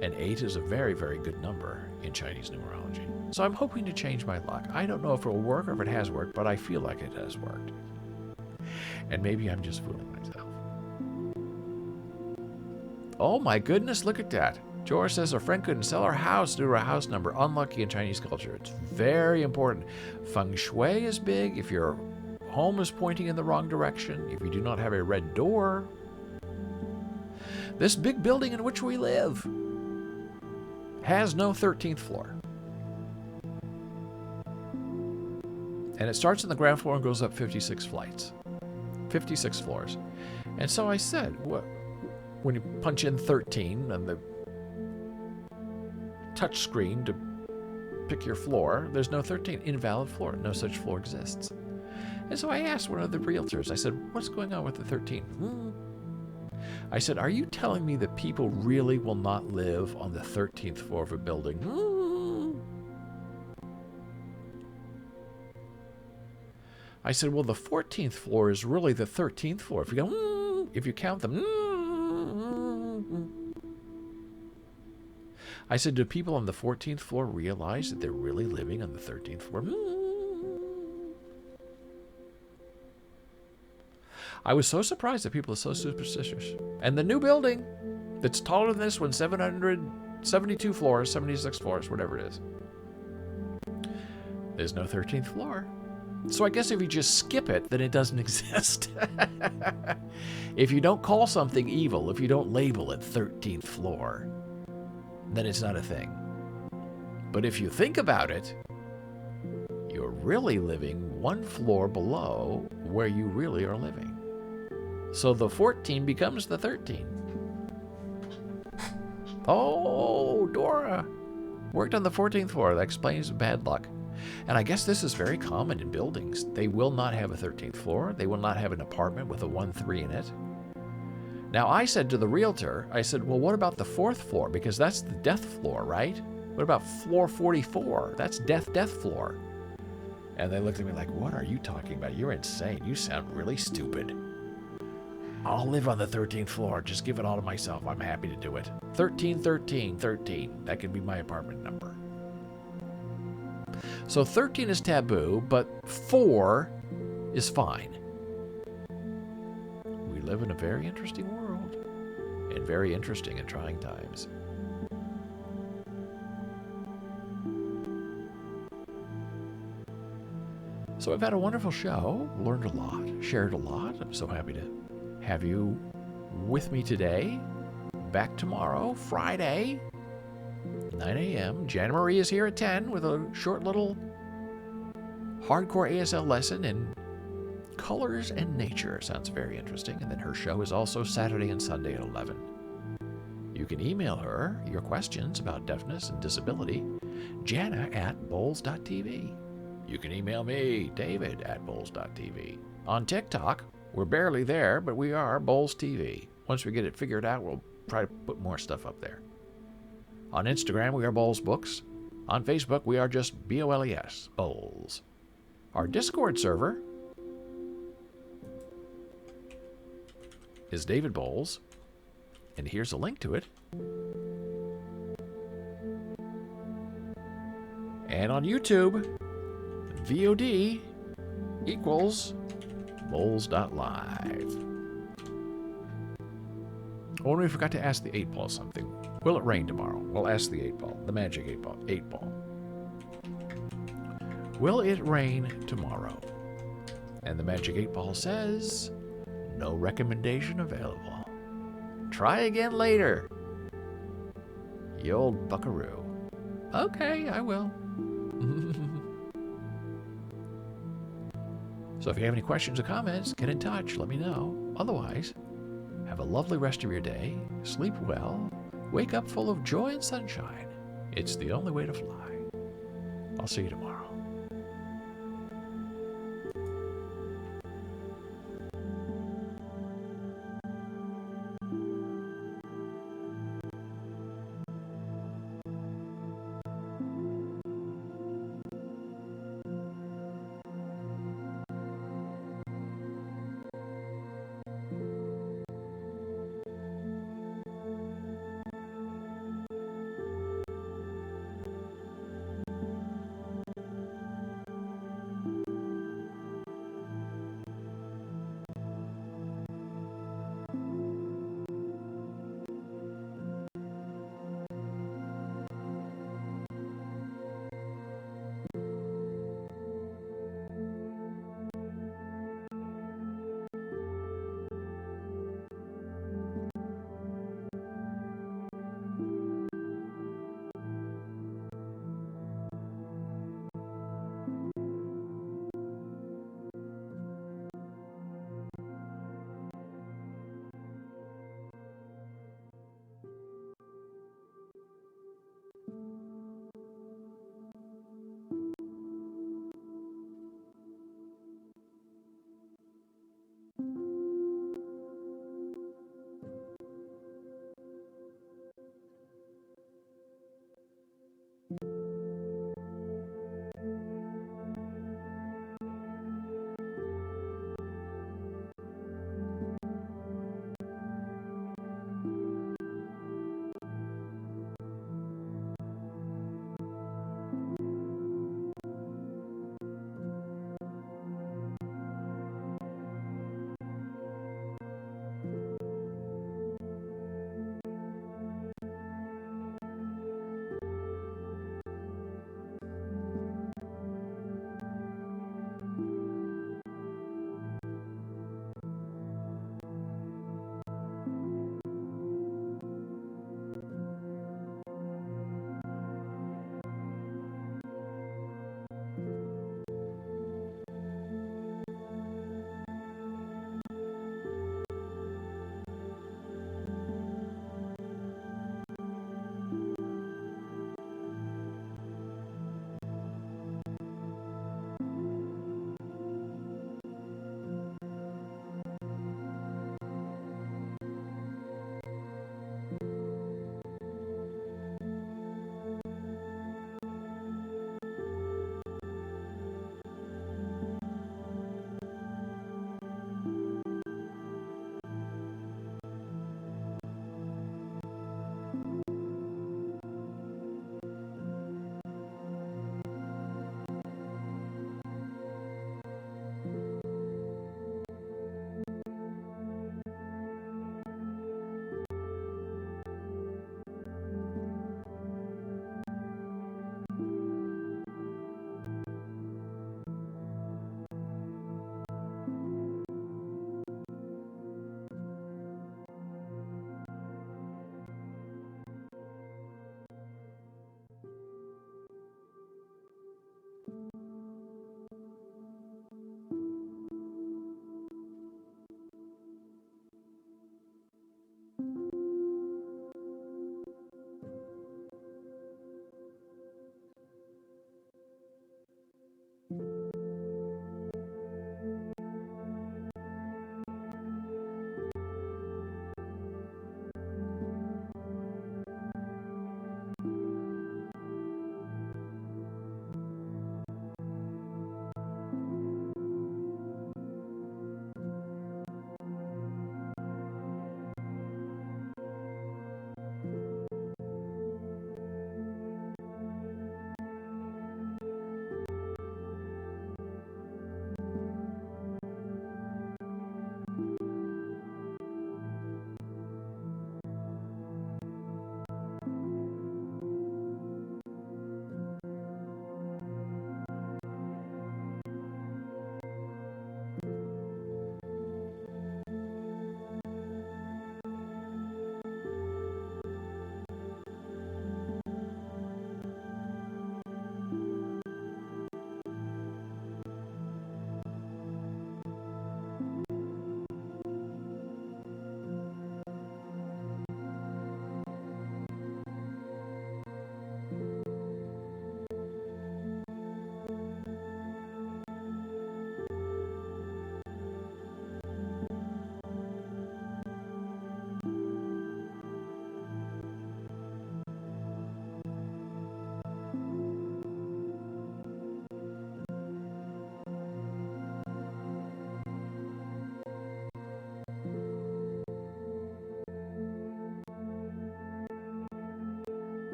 And 8 is a very, very good number in Chinese numerology. So I'm hoping to change my luck. I don't know if it will work or if it has worked, but I feel like it has worked. And maybe I'm just fooling myself. Oh my goodness, look at that. George says our friend couldn't sell her house due to a house number. Unlucky in Chinese culture. It's very important. Feng Shui is big. If your home is pointing in the wrong direction, if you do not have a red door. This big building in which we live has no 13th floor. And it starts on the ground floor and goes up 56 flights. 56 floors. And so I said, when you punch in 13 on the touch screen to pick your floor, there's no 13. Invalid floor. No such floor exists. And so I asked one of the realtors, I said, what's going on with the 13? I said, are you telling me that people really will not live on the 13th floor of a building? I said, well, the 14th floor is really the 13th floor. If you go, if you count them. I said, do people on the 14th floor realize that they're really living on the 13th floor? I was so surprised that people are so superstitious. And the new building that's taller than this one, 772 floors, 76 floors, whatever it is. There's no 13th floor. So I guess if you just skip it, then it doesn't exist. If you don't call something evil, if you don't label it 13th floor, then it's not a thing. But if you think about it, you're really living one floor below where you really are living. So the 14 becomes the 13. Oh, Dora worked on the 14th floor. That explains bad luck. And I guess this is very common in buildings. They will not have a 13th floor. They will not have an apartment with a 1-3 in it. Now, I said to the realtor, I said, well, what about the 4th floor? Because that's the death floor, right? What about floor 44? That's death floor. And they looked at me like, what are you talking about? You're insane. You sound really stupid. I'll live on the 13th floor. Just give it all to myself. I'm happy to do it. 13, 13, 13. That can be my apartment number. So 13 is taboo, but 4 is fine. We live in a very interesting world, and very interesting and trying times. So I've had a wonderful show, learned a lot, shared a lot. I'm so happy to have you with me today. Back tomorrow, Friday, 9 a.m. Jana Marie is here at 10 with a short little hardcore ASL lesson in colors and nature. Sounds very interesting. And then her show is also Saturday and Sunday at 11. You can email her your questions about deafness and disability, jana@boles.tv. You can email me, david@boles.tv. On TikTok, we're barely there, but we are Boles TV. Once we get it figured out, we'll try to put more stuff up there. On Instagram, we are Boles Books. On Facebook, we are just BOLES, Boles. Our Discord server is David Boles, and here's a link to it. And on YouTube, VOD equals Boles.live. Oh, and we forgot to ask the 8 ball something. Will it rain tomorrow? We'll ask the 8 ball, the magic 8 ball. 8 ball. Will it rain tomorrow? And the magic 8 ball says, no recommendation available. Try again later. You old buckaroo. Okay, I will. So if you have any questions or comments, get in touch. Let me know. Otherwise, have a lovely rest of your day. Sleep well. Wake up full of joy and sunshine. It's the only way to fly. I'll see you tomorrow.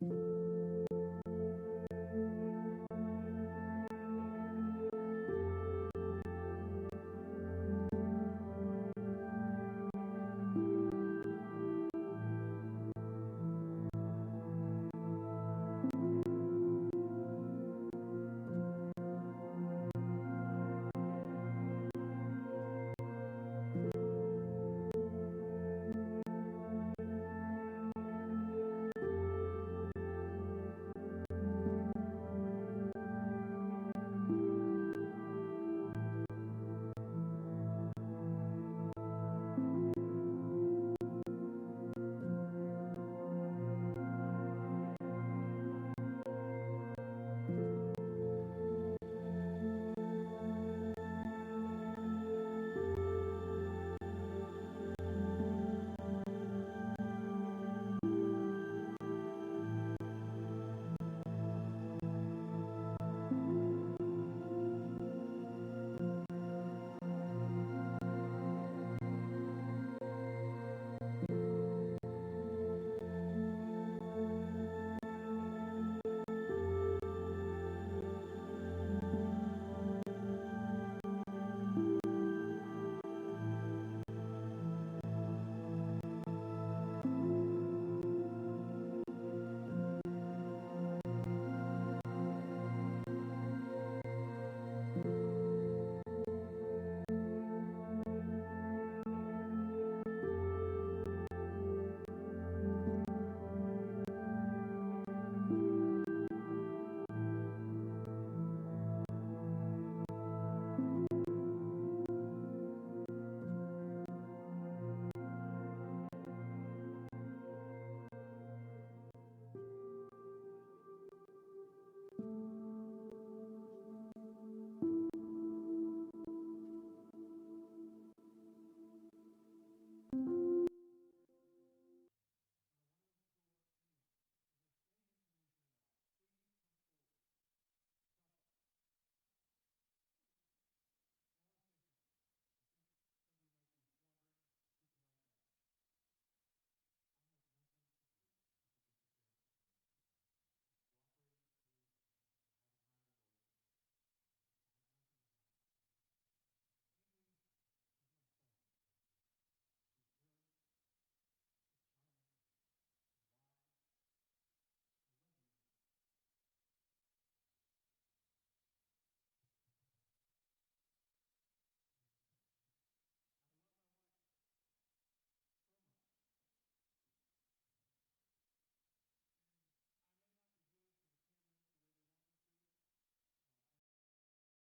you.